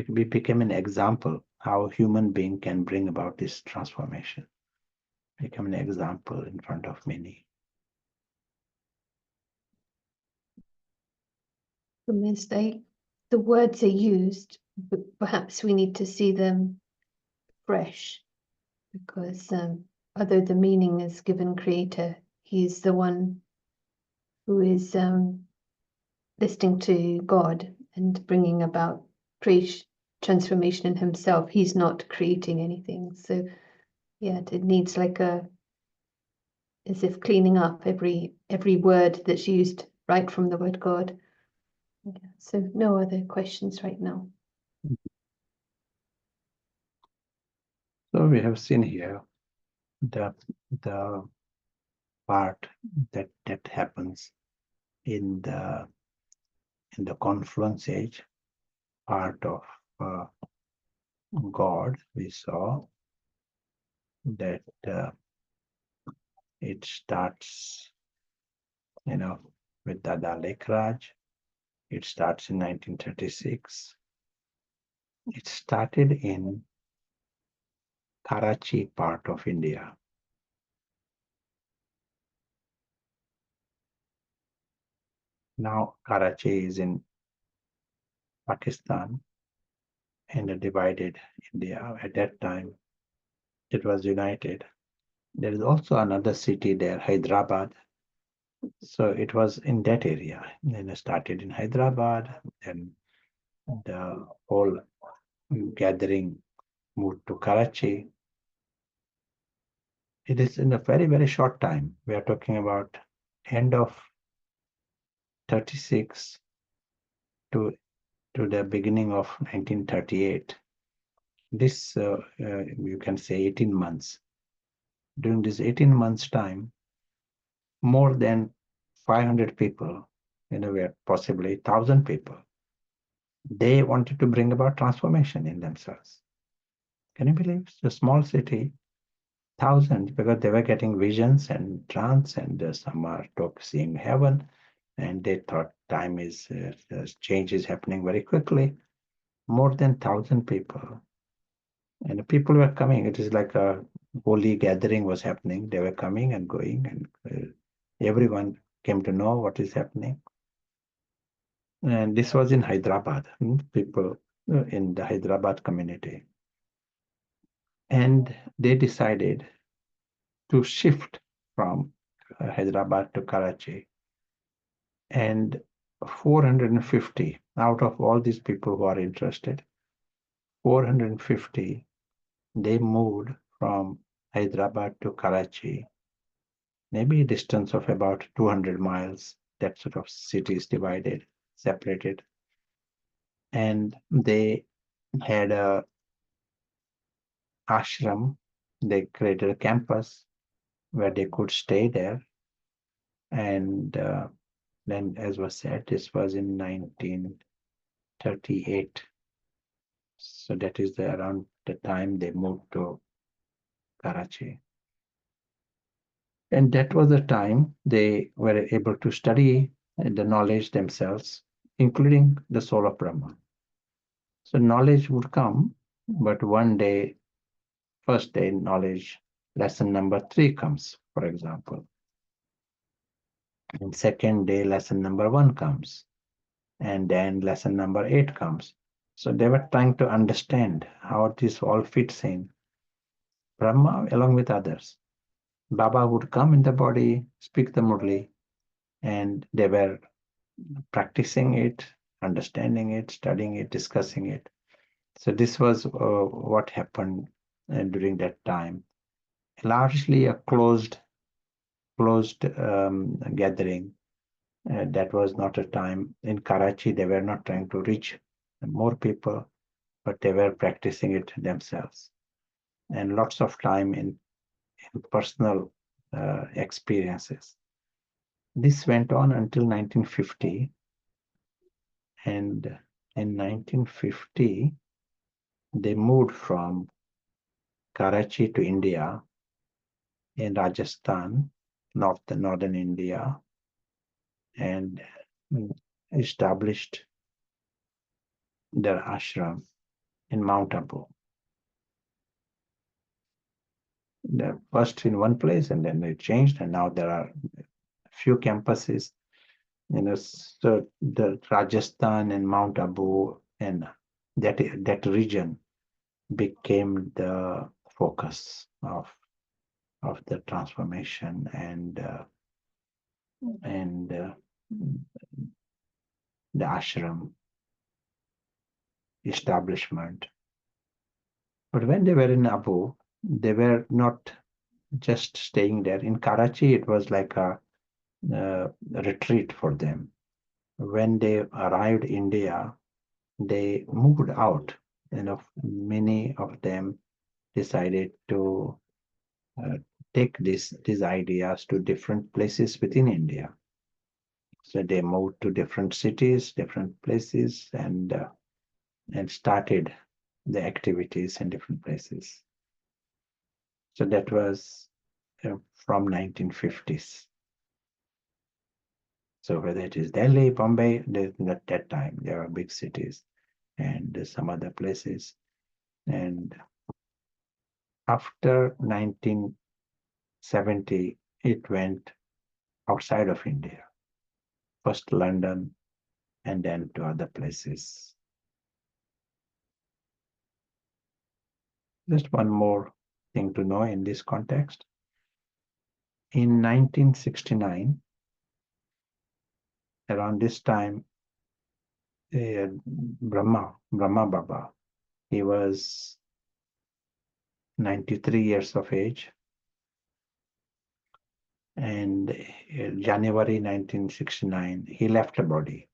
We became an example how a human being can bring about this transformation. Become an example in front of many. Almost like the words are used, but perhaps we need to see them fresh, because although the meaning is given creator, he's the one who is listening to God and bringing about transformation in himself. He's not creating anything. So yeah, it needs like as if cleaning up every word that's used right from the word God. Yeah, so no other questions right now. So we have seen here the part that happens in the confluence age, part of God. We saw that it starts, with Dada Lekhraj. It starts in 1936. It started in Karachi part of India. Now Karachi is in Pakistan, in a divided India. At that time, it was united. There is also another city there, Hyderabad. So it was in that area. Then it started in Hyderabad, and the whole gathering moved to Karachi. It is in a very, very short time. We are talking about end of 36 to the beginning of 1938. This you can say 18 months. During this 18 months time, more than 500 people, where possibly 1,000 people, they wanted to bring about transformation in themselves. Can you believe? It's a small city, thousands, because they were getting visions and trance, and some are seeing heaven, and they thought time is change is happening very quickly. More than 1,000 people, and the people were coming. It is like a holy gathering was happening. They were coming and going, and everyone came to know what is happening. And this was in Hyderabad, people in the Hyderabad community. And they decided to shift from Hyderabad to Karachi. And 450 out of all these people who are interested, 450, they moved from Hyderabad to Karachi, maybe a distance of about 200 miles. That sort of cities divided, separated. And they had a ashram. They created a campus where they could stay there. And then, as was said, this was in 1938. So that is around the time they moved to Karachi. And that was the time they were able to study the knowledge themselves, including the soul of Brahma. So knowledge would come, but one day, first day knowledge, lesson number 3 comes, for example. And second day, lesson number 1 comes. And then lesson number 8 comes. So they were trying to understand how this all fits in. Brahma, along with others. Baba would come in the body, speak the Murli, and they were practicing it, understanding it, studying it, discussing it. So this was what happened during that time. Largely a closed gathering. That was not a time in Karachi. They were not trying to reach more people, but they were practicing it themselves. And lots of time in personal experiences. This went on until 1950, and in 1950 they moved from Karachi to India in Rajasthan, northern India, and established their ashram in Mount Abu. They're first in one place, and then they changed, and now there are few campuses. So the Rajasthan and Mount Abu and that region became the focus of the transformation and the ashram establishment. But when they were in Abu, they were not just staying there. In Karachi, it was like a retreat for them. When they arrived in India, they moved out. Many of them decided to take these ideas to different places within India. So they moved to different cities, different places, and started the activities in different places. So that was from 1950s. So whether it is Delhi, Bombay, at that time there are big cities and some other places. And after 1970, it went outside of India. First London, and then to other places. Just one more thing to know in this context. In 1969, around this time, Brahma Baba, he was 93 years of age, and January 1969, he left the body.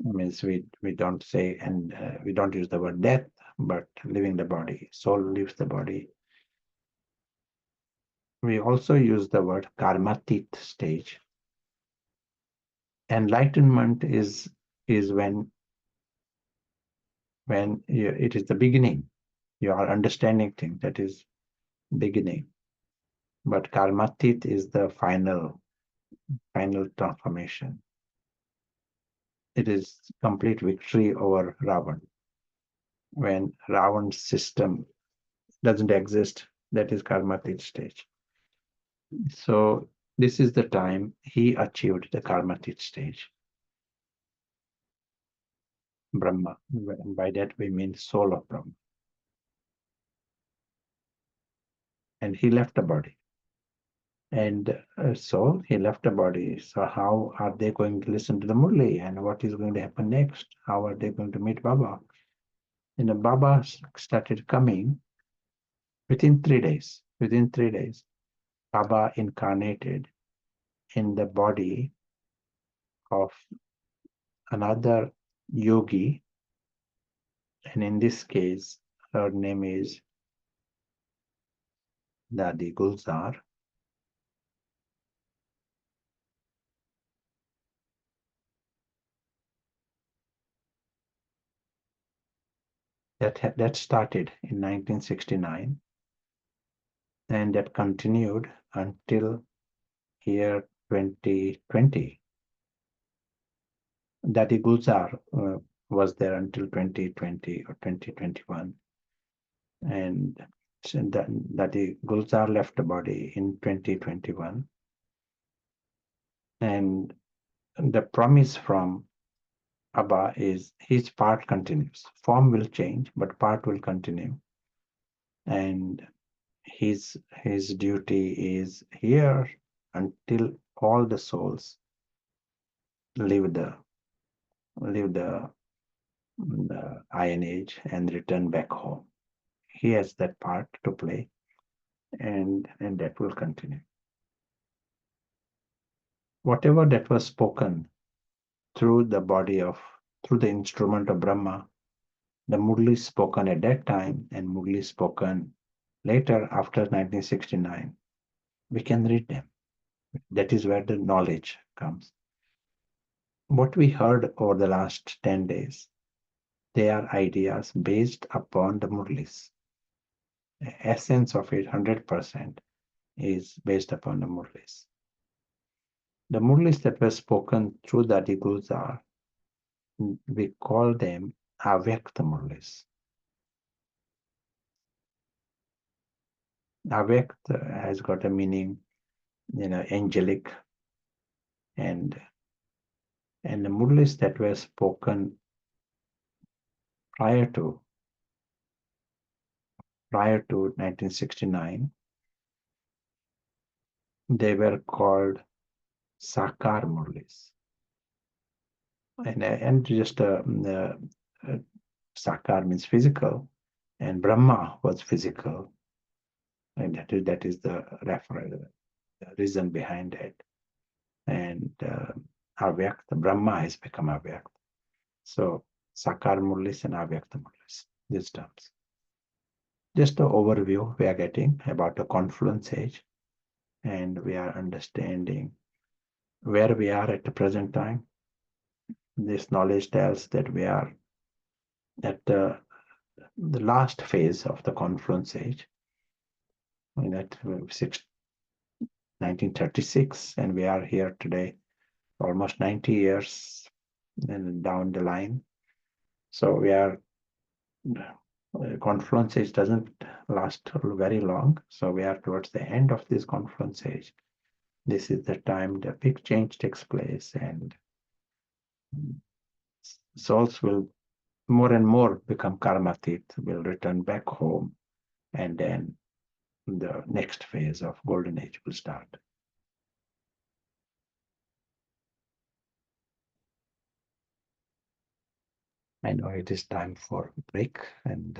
Means we don't say, and we don't use the word death, but leaving the body. Soul leaves the body. We also use the word karmatit stage. Enlightenment is when it is the beginning. You are understanding things, that is beginning. But karmatit is the final transformation. It is complete victory over Ravan. When Ravan's system doesn't exist, that is karmatit stage. So this is the time he achieved the karmatit stage. Brahma. And by that we mean soul of Brahma. And he left the body. And so he left the body. So how are they going to listen to the Murli? And what is going to happen next? How are they going to meet Baba? And the Baba started coming within 3 days. Within 3 days, Baba incarnated in the body of another yogi. And in this case, her name is Dadi Gulzar. That started in 1969, and that continued until year 2020. Dadi Gulzar was there until 2020 or 2021, and Dadi Gulzar left the body in 2021, and the promise from Abba is his part continues. Form will change, but part will continue. And his duty is here until all the souls leave the Iron Age and return back home. He has that part to play, and that will continue. Whatever that was spoken through the instrument of Brahma, the Murli spoken at that time and Murli spoken later after 1969, we can read them. That is where the knowledge comes. What we heard over the last 10 days, they are ideas based upon the Murlis. The essence of it, 100%, is based upon the Murlis. The Murlis that were spoken through the Gurus are, we call them Avyakta Murlis. Avyakta has got a meaning, angelic, and the Murlis that were spoken prior to 1969, they were called Sakar Murlis. And just Sakar means physical, and Brahma was physical, and that is the reason behind it. And Avyakta, Brahma has become Avyakta. So Sakar Murlis and Avyakta Murlis, these terms. Just an overview we are getting about the confluence age, and we are understanding where we are at the present time. This knowledge tells that we are at the last phase of the confluence age, at 1936, and we are here today, almost 90 years down the line. So we are, confluence age doesn't last very long. So we are towards the end of this confluence age. This is the time the big change takes place, and souls will more and more become karmatit, will return back home, and then the next phase of golden age will start. I know it is time for break, and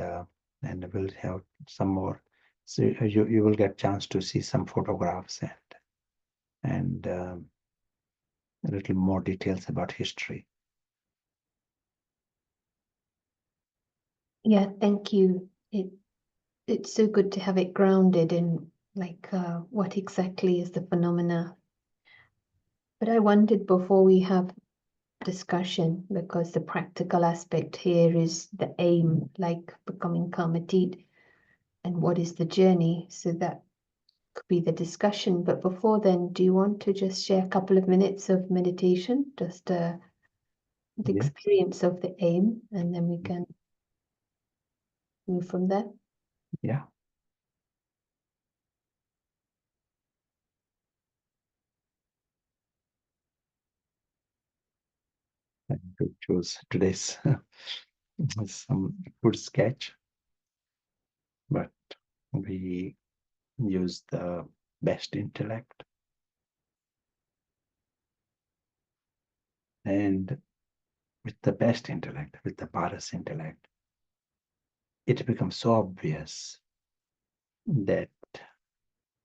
we'll have some more. So you will get chance to see some photographs and a little more details about history. Yeah, thank you. It's so good to have it grounded in like what exactly is the phenomena. But I wondered before we have discussion, because the practical aspect here is the aim, like becoming karmatit, and what is the journey. So that could be the discussion. But before then, do you want to just share a couple of minutes of meditation, just the Yes. experience of the aim, and then we can move from there? Yeah. I could choose today's some good sketch, but we use the best intellect. And with the best intellect, with the Paras intellect, it becomes so obvious that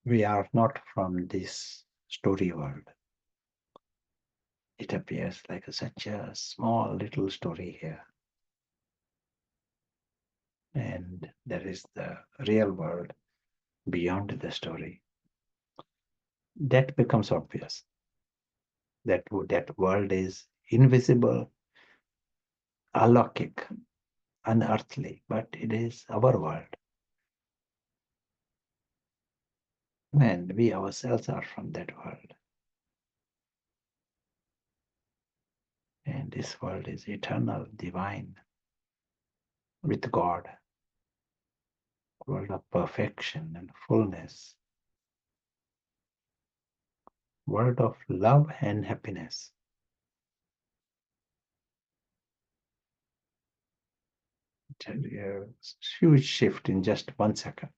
we are not from this story world. It appears like such a small little story here. And there is the real world beyond the story. That becomes obvious. That world is invisible, alokik, unearthly, but it is our world. And we ourselves are from that world. And this world is eternal, divine, with God, world of perfection and fullness, world of love and happiness. A huge shift in just 1 second.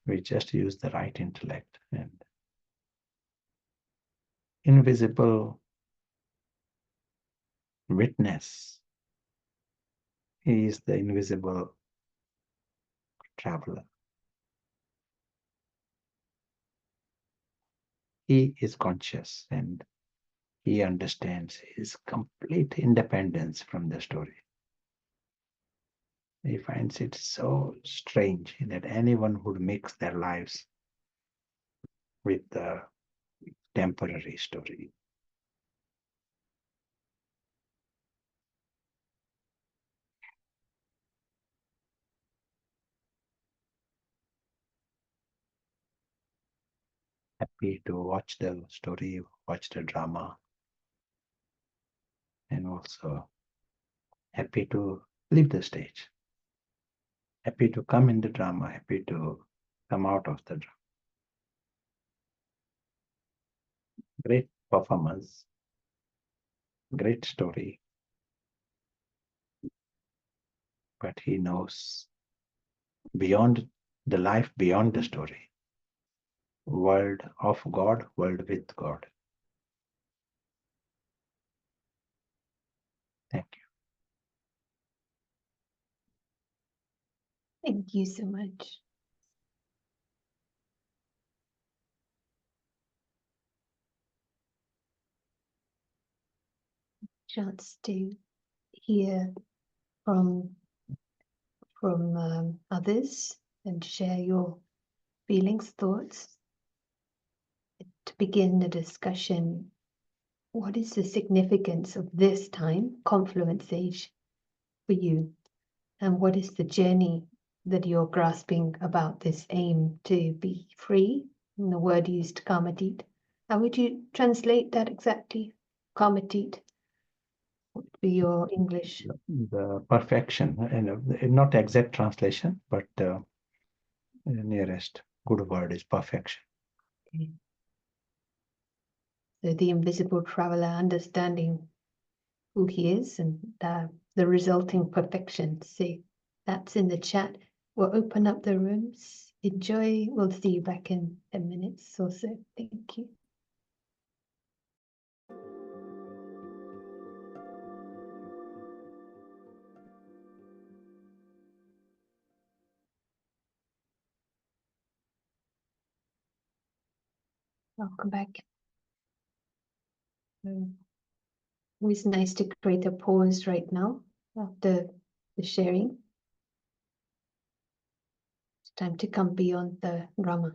We just use the right intellect, and invisible witness, he is the invisible traveler. He is conscious and he understands his complete independence from the story. He finds it so strange that anyone would mix their lives with the temporary story. Happy to watch the story, watch the drama, and also happy to leave the stage. Happy to come in the drama, happy to come out of the drama. Great performance, great story, but he knows beyond the life, beyond the story. World of God, world with God. Thank you. Thank you so much. Chance to hear from others and share your feelings, thoughts. To begin the discussion, what is the significance of this time, Confluence Age, for you? And what is the journey that you're grasping about this aim to be free? And the word used, karmatit. How would you translate that exactly? Karmatit. What would be your English? The perfection, and not exact translation, but nearest good word is perfection. Okay. So the invisible traveler understanding who he is and the resulting perfection. See, that's in the chat. We'll open up the rooms. Enjoy. We'll see you back in 10 minutes or so. Thank you. Welcome back. Always nice to create a pause right now after the sharing. It's time to come beyond the drama.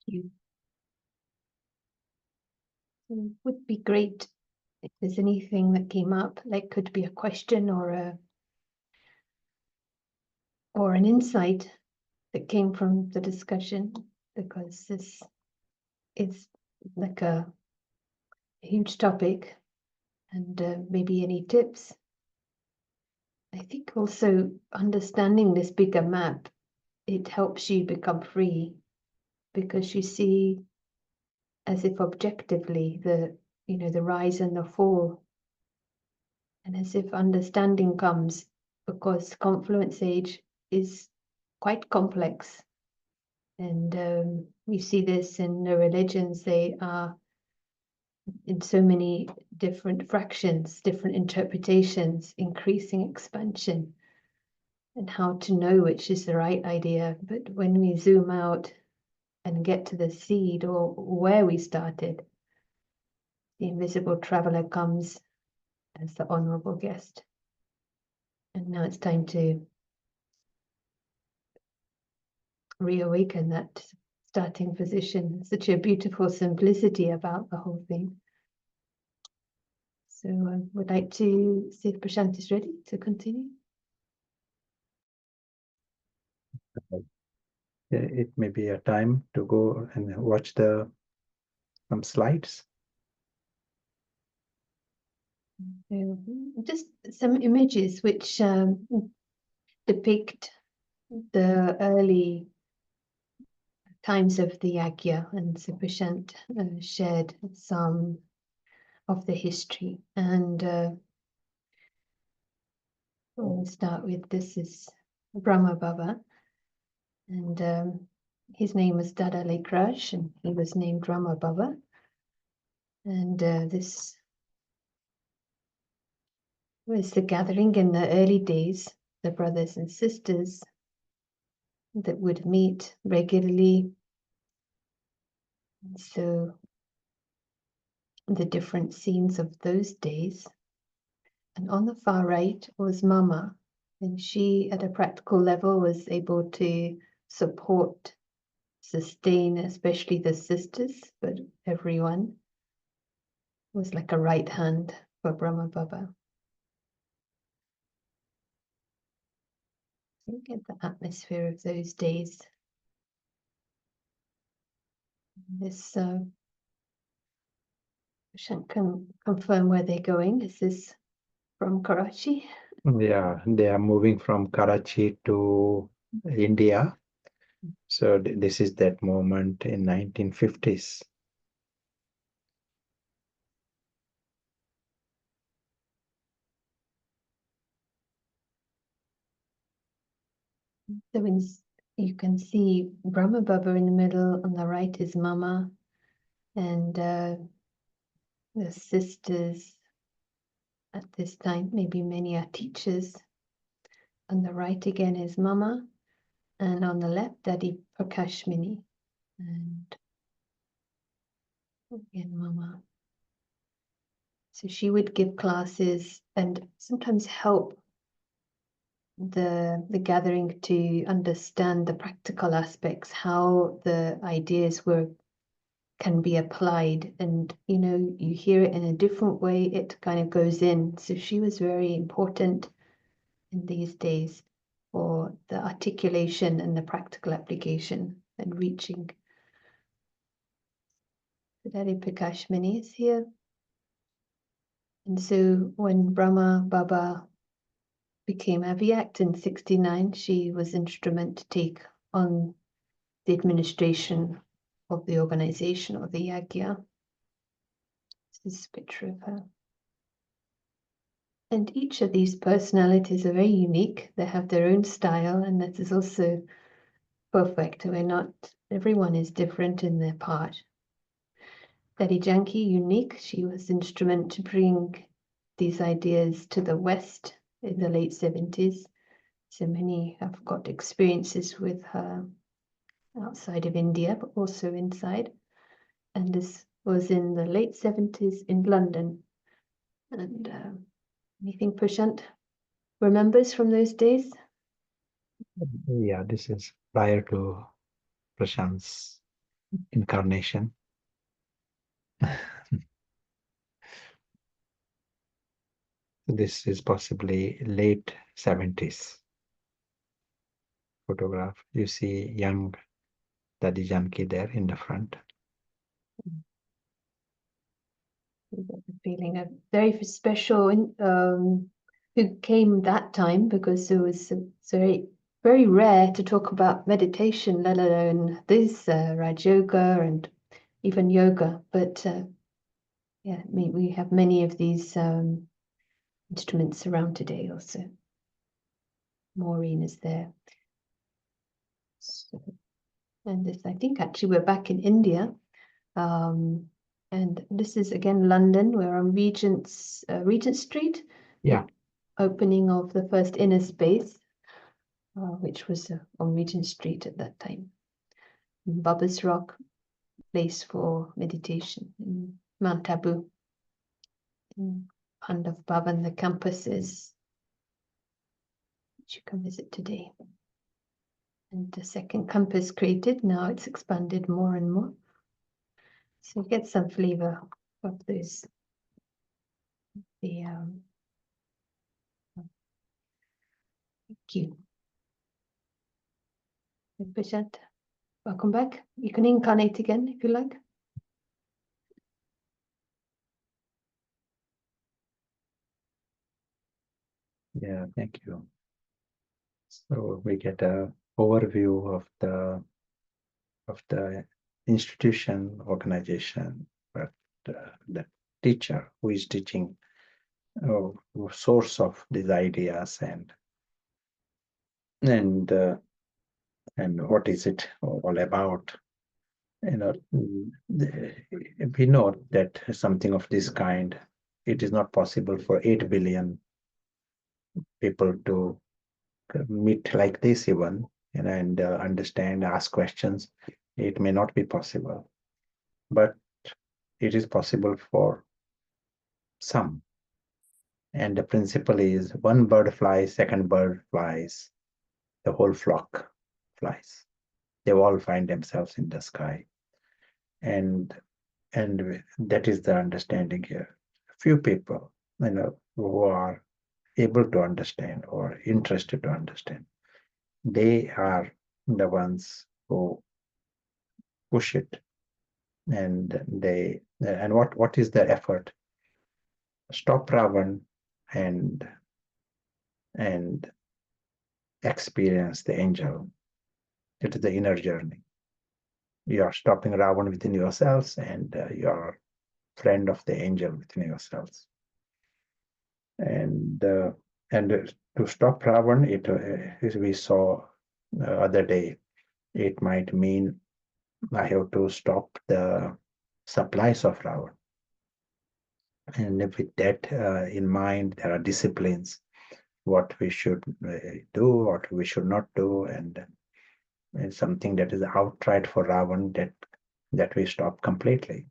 You. It would be great if there's anything that came up, like could be a question or an insight that came from the discussion, because this is like a huge topic, and maybe any tips. I think also understanding this bigger map, it helps you become free, because you see as if objectively the rise and the fall, and as if understanding comes because Confluence age is quite complex, and we see this in the religions. They are in so many different fractions, different interpretations, increasing expansion, and how to know which is the right idea. But when we zoom out and get to the seed, or where we started, the invisible traveler comes as the honorable guest. And now it's time to reawaken that starting position. Such a beautiful simplicity about the whole thing. So I would like to see if Prashant is ready to continue. It may be a time to go and watch some slides. So just some images which depict the early times of the Yagya, and so Prashant shared some of the history. And we'll start with, this is Brahma Baba, and his name was Dada Lekraj, and he was named Brahma Baba. And this was the gathering in the early days, the brothers and sisters that would meet regularly. And so the different scenes of those days. And on the far right was Mama, and she at a practical level was able to support, sustain, especially the sisters, but everyone was like a right hand for Brahma Baba. Look at the atmosphere of those days. This Shan't confirm where they're going. Is this from Karachi? Yeah, they are moving from Karachi to India. So this is that moment in 1950s. So you can see Brahma Baba in the middle, on the right is Mama, and the sisters at this time, maybe many are teachers. On the right again is Mama, and on the left, Daddy Prakashmini, and again Mama. So she would give classes and sometimes help the gathering to understand the practical aspects, how the ideas can be applied, and you hear it in a different way, it kind of goes in. So she was very important in these days for the articulation and the practical application and reaching. Daddy Prakashmani is here. And so when Brahma Baba became Aviact in 69, she was instrument to take on the administration of the organization of the Yagya. This is a picture of her. And each of these personalities are very unique. They have their own style, and that is also perfect. Everyone is different in their part. Daddy Janki, unique. She was instrument to bring these ideas to the West in the late 70s. So many have got experiences with her outside of India, but also inside. And this was in the late 70s in London. And anything Prashant remembers from those days? Yeah, this is prior to Prashant's incarnation. This is possibly late 70s photograph. You see young Dadi Janki there in the front. The feeling of very special who came that time, because it's very, very rare to talk about meditation, let alone this Raj Yoga and even yoga. But yeah, we have many of these instruments around today also. Maureen is there. So, and this, I think actually we're back in India. And this is again London. We're on Regent Street. Yeah. The opening of the first inner space, which was on Regent Street at that time. In Baba's Rock, place for meditation in Mount Abu. In Pandav Bhavan, the campus is, which you can visit today. And the second campus created, now it's expanded more and more. So you get some flavor of those. Thank you. Prashant, welcome back. You can incarnate again if you like. Yeah, thank you. So we get a overview of the institution, organization, but the teacher who is teaching, source of these ideas, and what is it all about. We know that something of this kind, it is not possible for 8 billion people to meet like this even, and understand, ask questions. It may not be possible, but it is possible for some. And the principle is one bird flies, second bird flies, the whole flock flies. They all find themselves in the sky. And that is the understanding here. Few people, who are able to understand or interested to understand, they are the ones who push it. And what is the effort? Stop Ravan and experience the angel. It is the inner journey. You are stopping Ravan within yourselves, and you are friend of the angel within yourselves. And to stop Ravan, as we saw the other day, it might mean I have to stop the supplies of Ravan. And with that in mind, there are disciplines, what we should do, what we should not do, and something that is outright for Ravan, that we stop completely.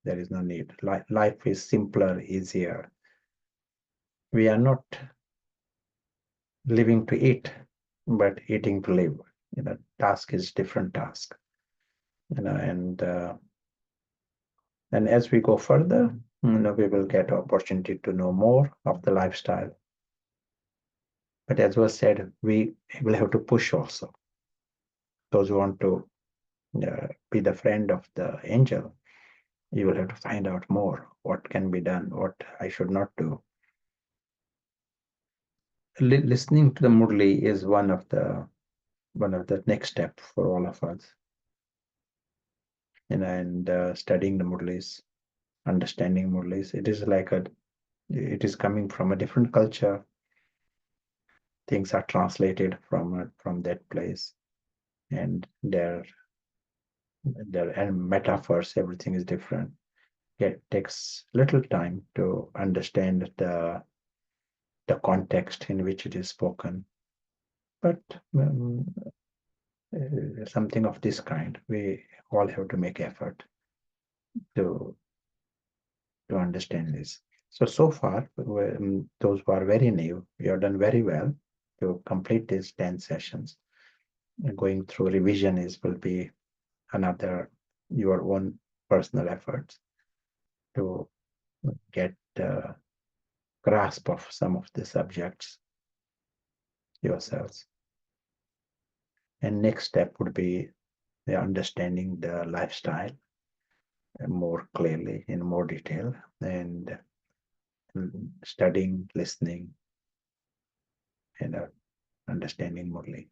There is no need. Life is simpler, easier. We are not living to eat, but eating to live. Task is different task. And as we go further, we will get opportunity to know more of the lifestyle. But as was said, we will have to push also. Those who want to be the friend of the angel, you will have to find out more what can be done, what I should not do. Listening to the Murli is one of the next step for all of us. And studying the Murlis, understanding Murlis, it is coming from a different culture. Things are translated from that place, and their and metaphors, everything is different. It takes little time to understand the context in which it is spoken, but something of this kind, we all have to make effort to understand this. So far, those who are very new, you have done very well to complete these 10 sessions. Going through revision will be another your own personal efforts to get the grasp of some of the subjects yourselves. And next step would be the understanding the lifestyle more clearly, in more detail, and studying, listening, and understanding Murli.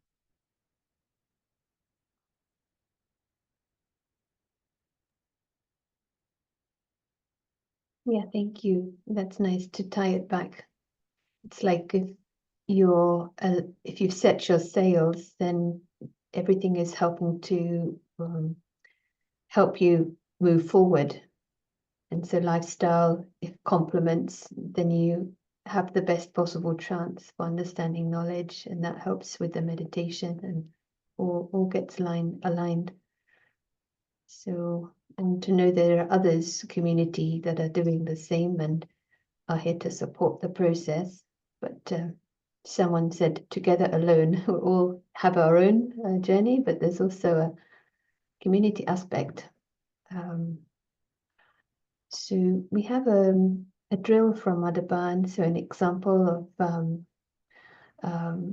Yeah, thank you. That's nice to tie it back. It's like if you've set your sails, then everything is helping to help you move forward. And so lifestyle, if complements, then you have the best possible chance for understanding knowledge, and that helps with the meditation, and all gets aligned. So, and to know there are others, community, that are doing the same and are here to support the process. But someone said, together alone, we all have our own journey, but there's also a community aspect. So we have a drill from Adaban, so an example of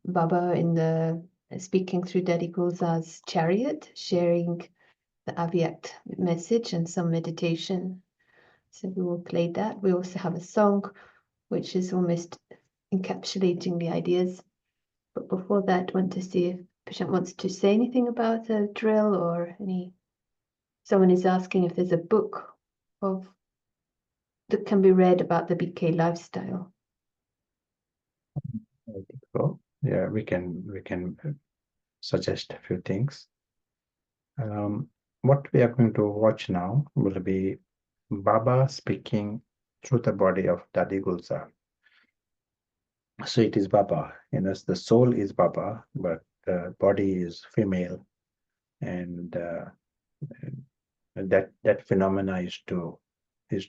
Baba in the speaking through Daddy Gulzar's chariot, sharing the Avyak message and some meditation. So we will play that. We also have a song which is almost encapsulating the ideas. But before that, I want to see if Prashant wants to say anything about the drill or any. Someone is asking if there's a book that can be read about the BK lifestyle. I think so. Yeah, we can suggest a few things. What we are going to watch now will be Baba speaking through the body of Dadi Gulzar. So it is Baba, the soul is Baba, but the body is female, and that phenomena is to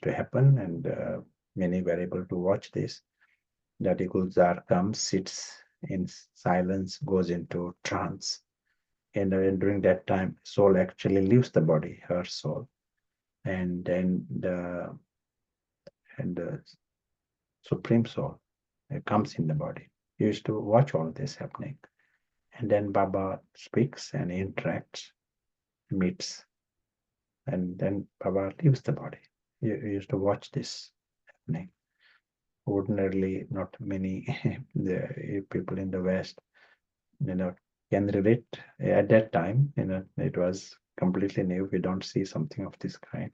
happen, and many were able to watch this. Dadi Gulzar comes, sits in silence, goes into trance, and during that time, soul actually leaves the body, her soul, and then the supreme soul comes in the body. You used to watch all this happening, and then Baba speaks and interacts, meets, and then Baba leaves the body. You used to watch this happening. Ordinarily, not many the people in the West, can relate. At that time, it was completely new. We don't see something of this kind,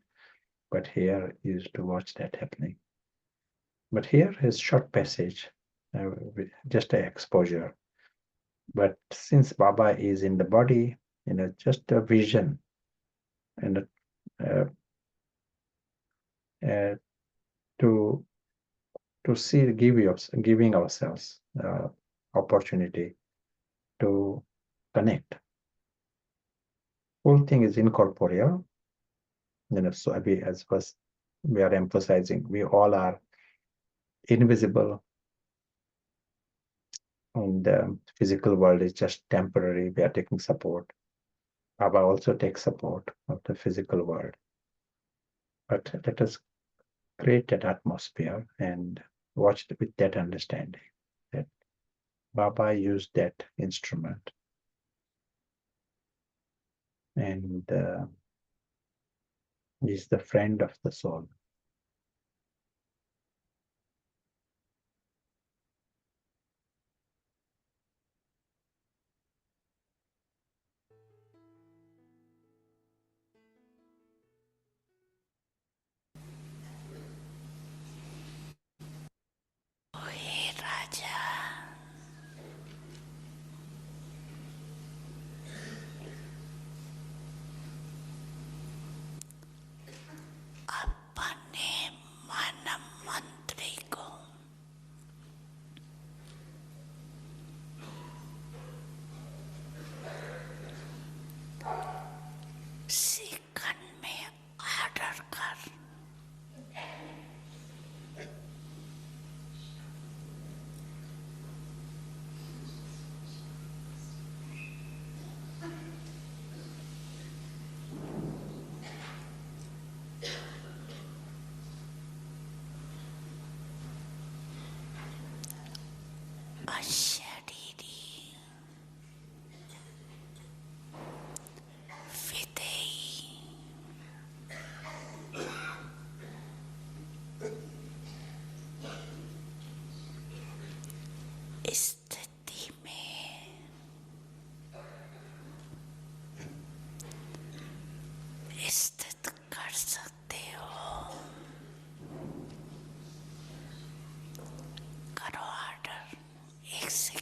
but here you used to watch that happening. But here is short passage, just an exposure. But since Baba is in the body, just a vision, and to see giving ourselves opportunity to connect. Whole thing is incorporeal. So we are emphasizing, we all are invisible, and the physical world is just temporary. We are taking support. Baba also takes support of the physical world. But let us create that atmosphere and watch with that understanding that Baba used that instrument, and he's the friend of the soul. स्थिति में स्थित कर सकते हो। करो order 1 second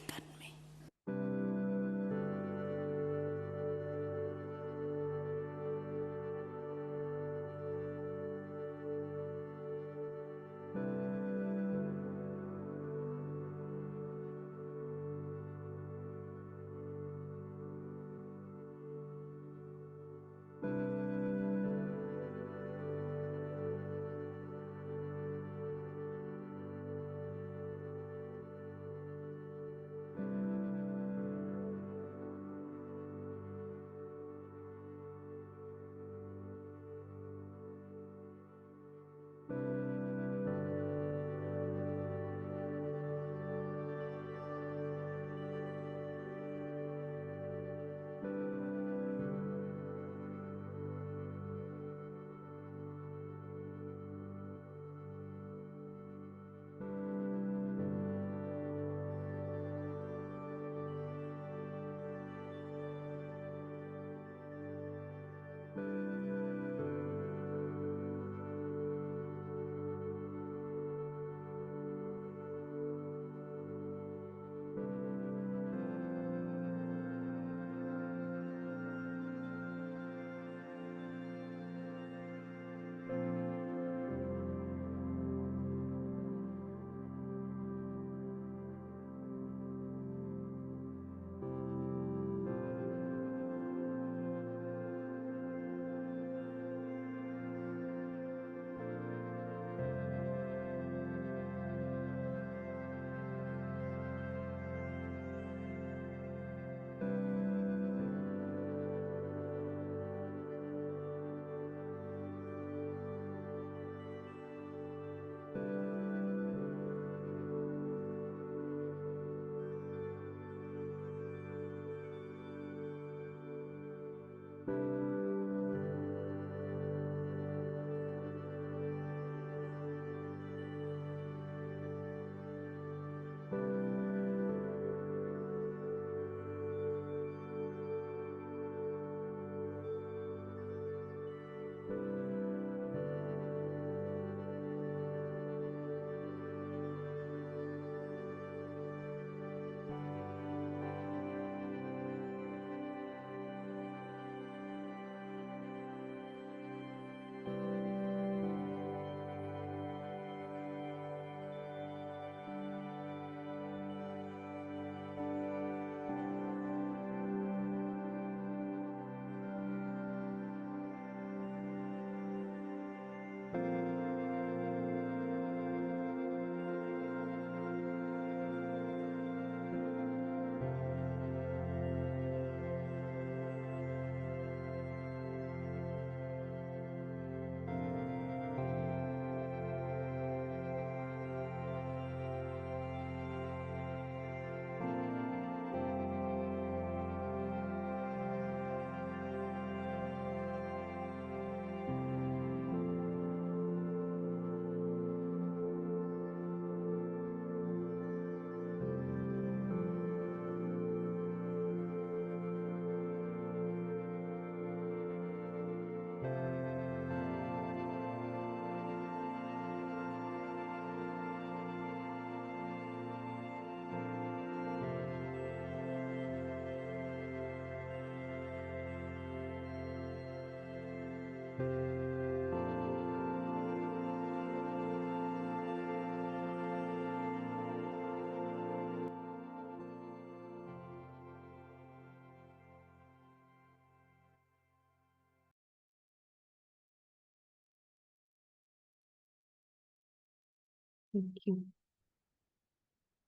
Thank you.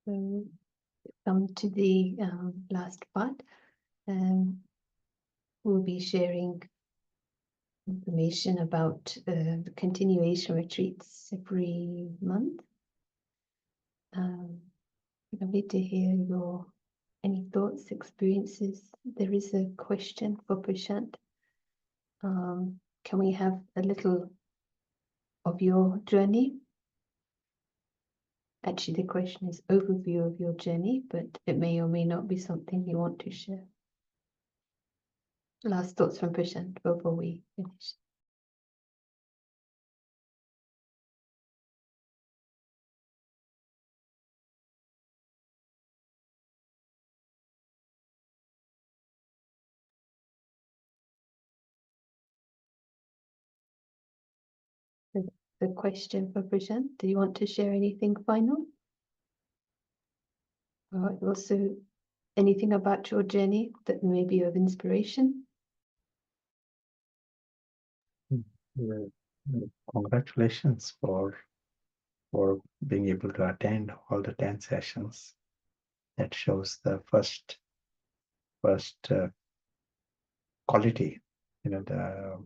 So, come to the last part. We'll be sharing information about the continuation retreats every month. Lovely to hear your any thoughts, experiences. There is a question for Prashant. Can we have a little of your journey? Actually, the question is overview of your journey, but it may or may not be something you want to share. Last thoughts from Prashant before we finish. The question for Prashant, do you want to share anything final? Or also anything about your journey that may be of inspiration? Congratulations for being able to attend all the 10 sessions. That shows the first quality, the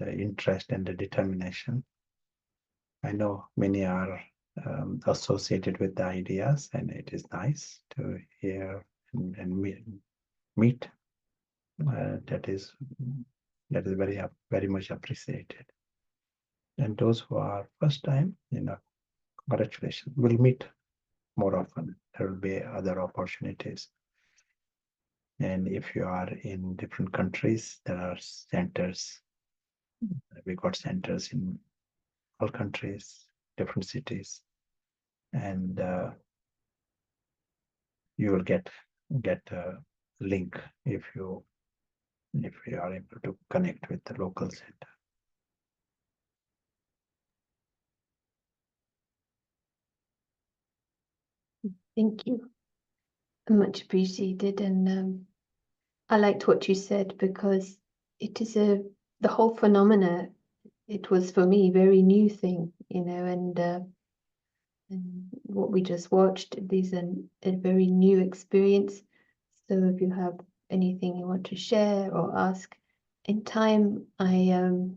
interest and the determination. I know many are associated with the ideas, and it is nice to hear and meet. That is very much appreciated. And those who are first time, congratulations. We'll meet more often. There will be other opportunities. And if you are in different countries, there are centers. We got centers in all countries, different cities, and you will get a link if you are able to connect with the local center. Thank you. Much appreciated. And I liked what you said, because it is the whole phenomena, it was for me very new thing, and what we just watched, these are a very new experience. So if you have anything you want to share or ask, in time I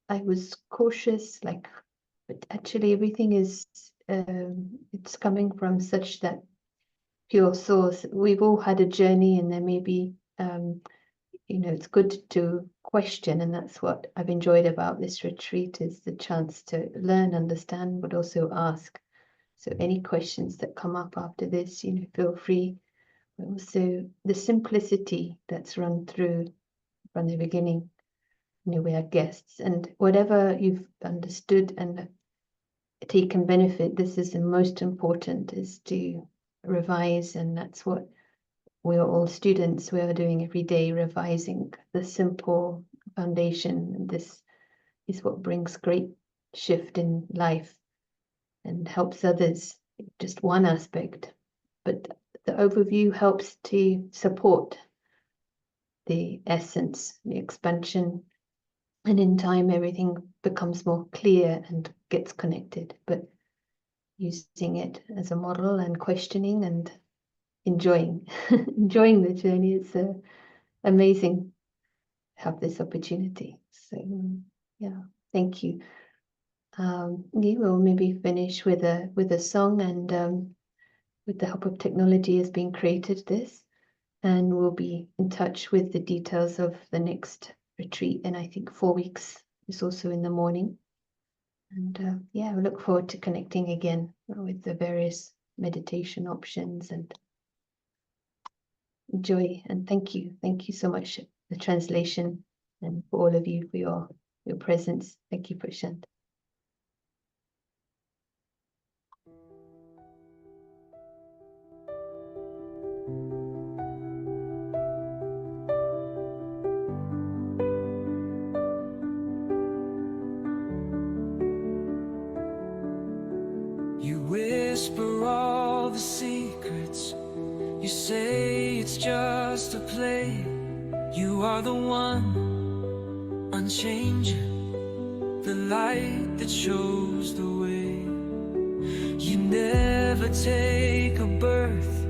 was cautious, but actually everything is it's coming from such that pure source. We've all had a journey, and there may be it's good to question, and that's what I've enjoyed about this retreat, is the chance to learn, understand, but also ask. So any questions that come up after this, feel free. But also the simplicity that's run through from the beginning. We are guests, and whatever you've understood and taken benefit, this is the most important, is to revise. And that's what we are all students. We are doing every day, revising the simple foundation. And this is what brings great shift in life and helps others. Just one aspect, but the overview helps to support the essence, the expansion, and in time everything becomes more clear and gets connected. But using it as a model and questioning and enjoying enjoying the journey, it's amazing to have this opportunity. So yeah, thank you. We will maybe finish with a song, and with the help of technology has been created this, and we'll be in touch with the details of the next retreat in, I think, 4 weeks. It's also in the morning. And yeah, we look forward to connecting again with the various meditation options, and enjoy. And thank you so much, the translation, and for all of you for your presence. Thank you, Prashant. You whisper all the secrets. You say it's just a play. You are the one, unchanging, the light that shows the way. take a birth.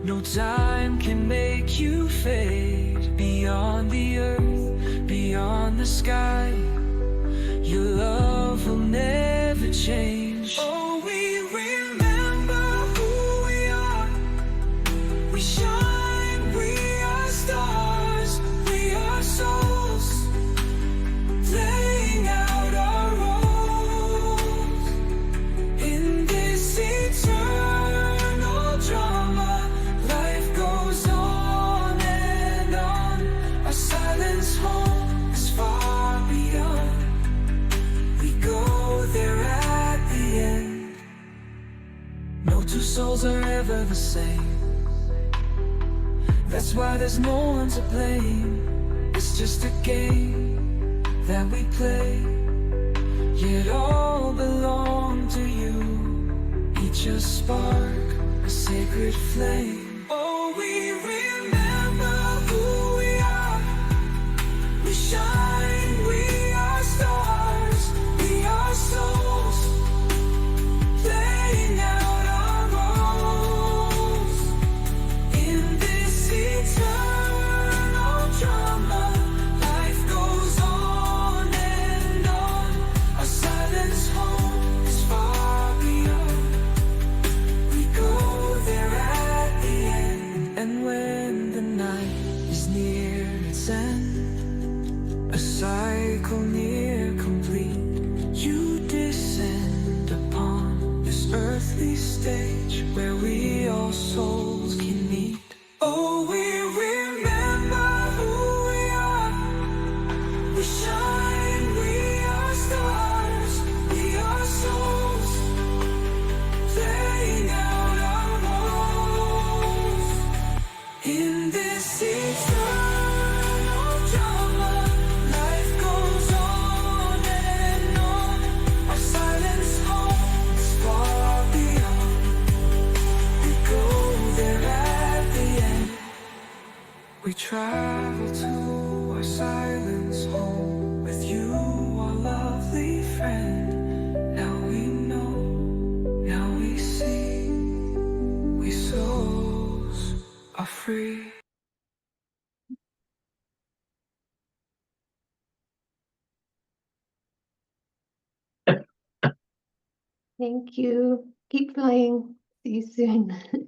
No time can make you fade. Beyond the earth, beyond the sky, your love will never change. Oh, we remember who we are. We shine, we are stars, we are souls, playing out our roles in this eternal drama. Life goes on and on. Our silence home is far beyond. We go there at the end. No two souls are ever the same. That's why there's no one to blame. It's just a game that we play. Yet all belong to you. Each a spark, a sacred flame. Oh, we remember who we are. We shine, we are stars, we are souls, playing out our roles in this eternal drama. Life goes on and on. Our silence home is far beyond. We go there at the end. And when the night is near its end, a cycle near complete, you descend upon this earthly stage where we all souls can meet. Oh, we remember who we are. We shine, we are stars, we are souls, playing out our roles in this eternal drama. Life goes on and on. Our silence home is far beyond. We go there at the end. We travel to our silence home with you, our lovely friend. Now we know, now we see, we souls are free. Thank you. Keep flying. See you soon.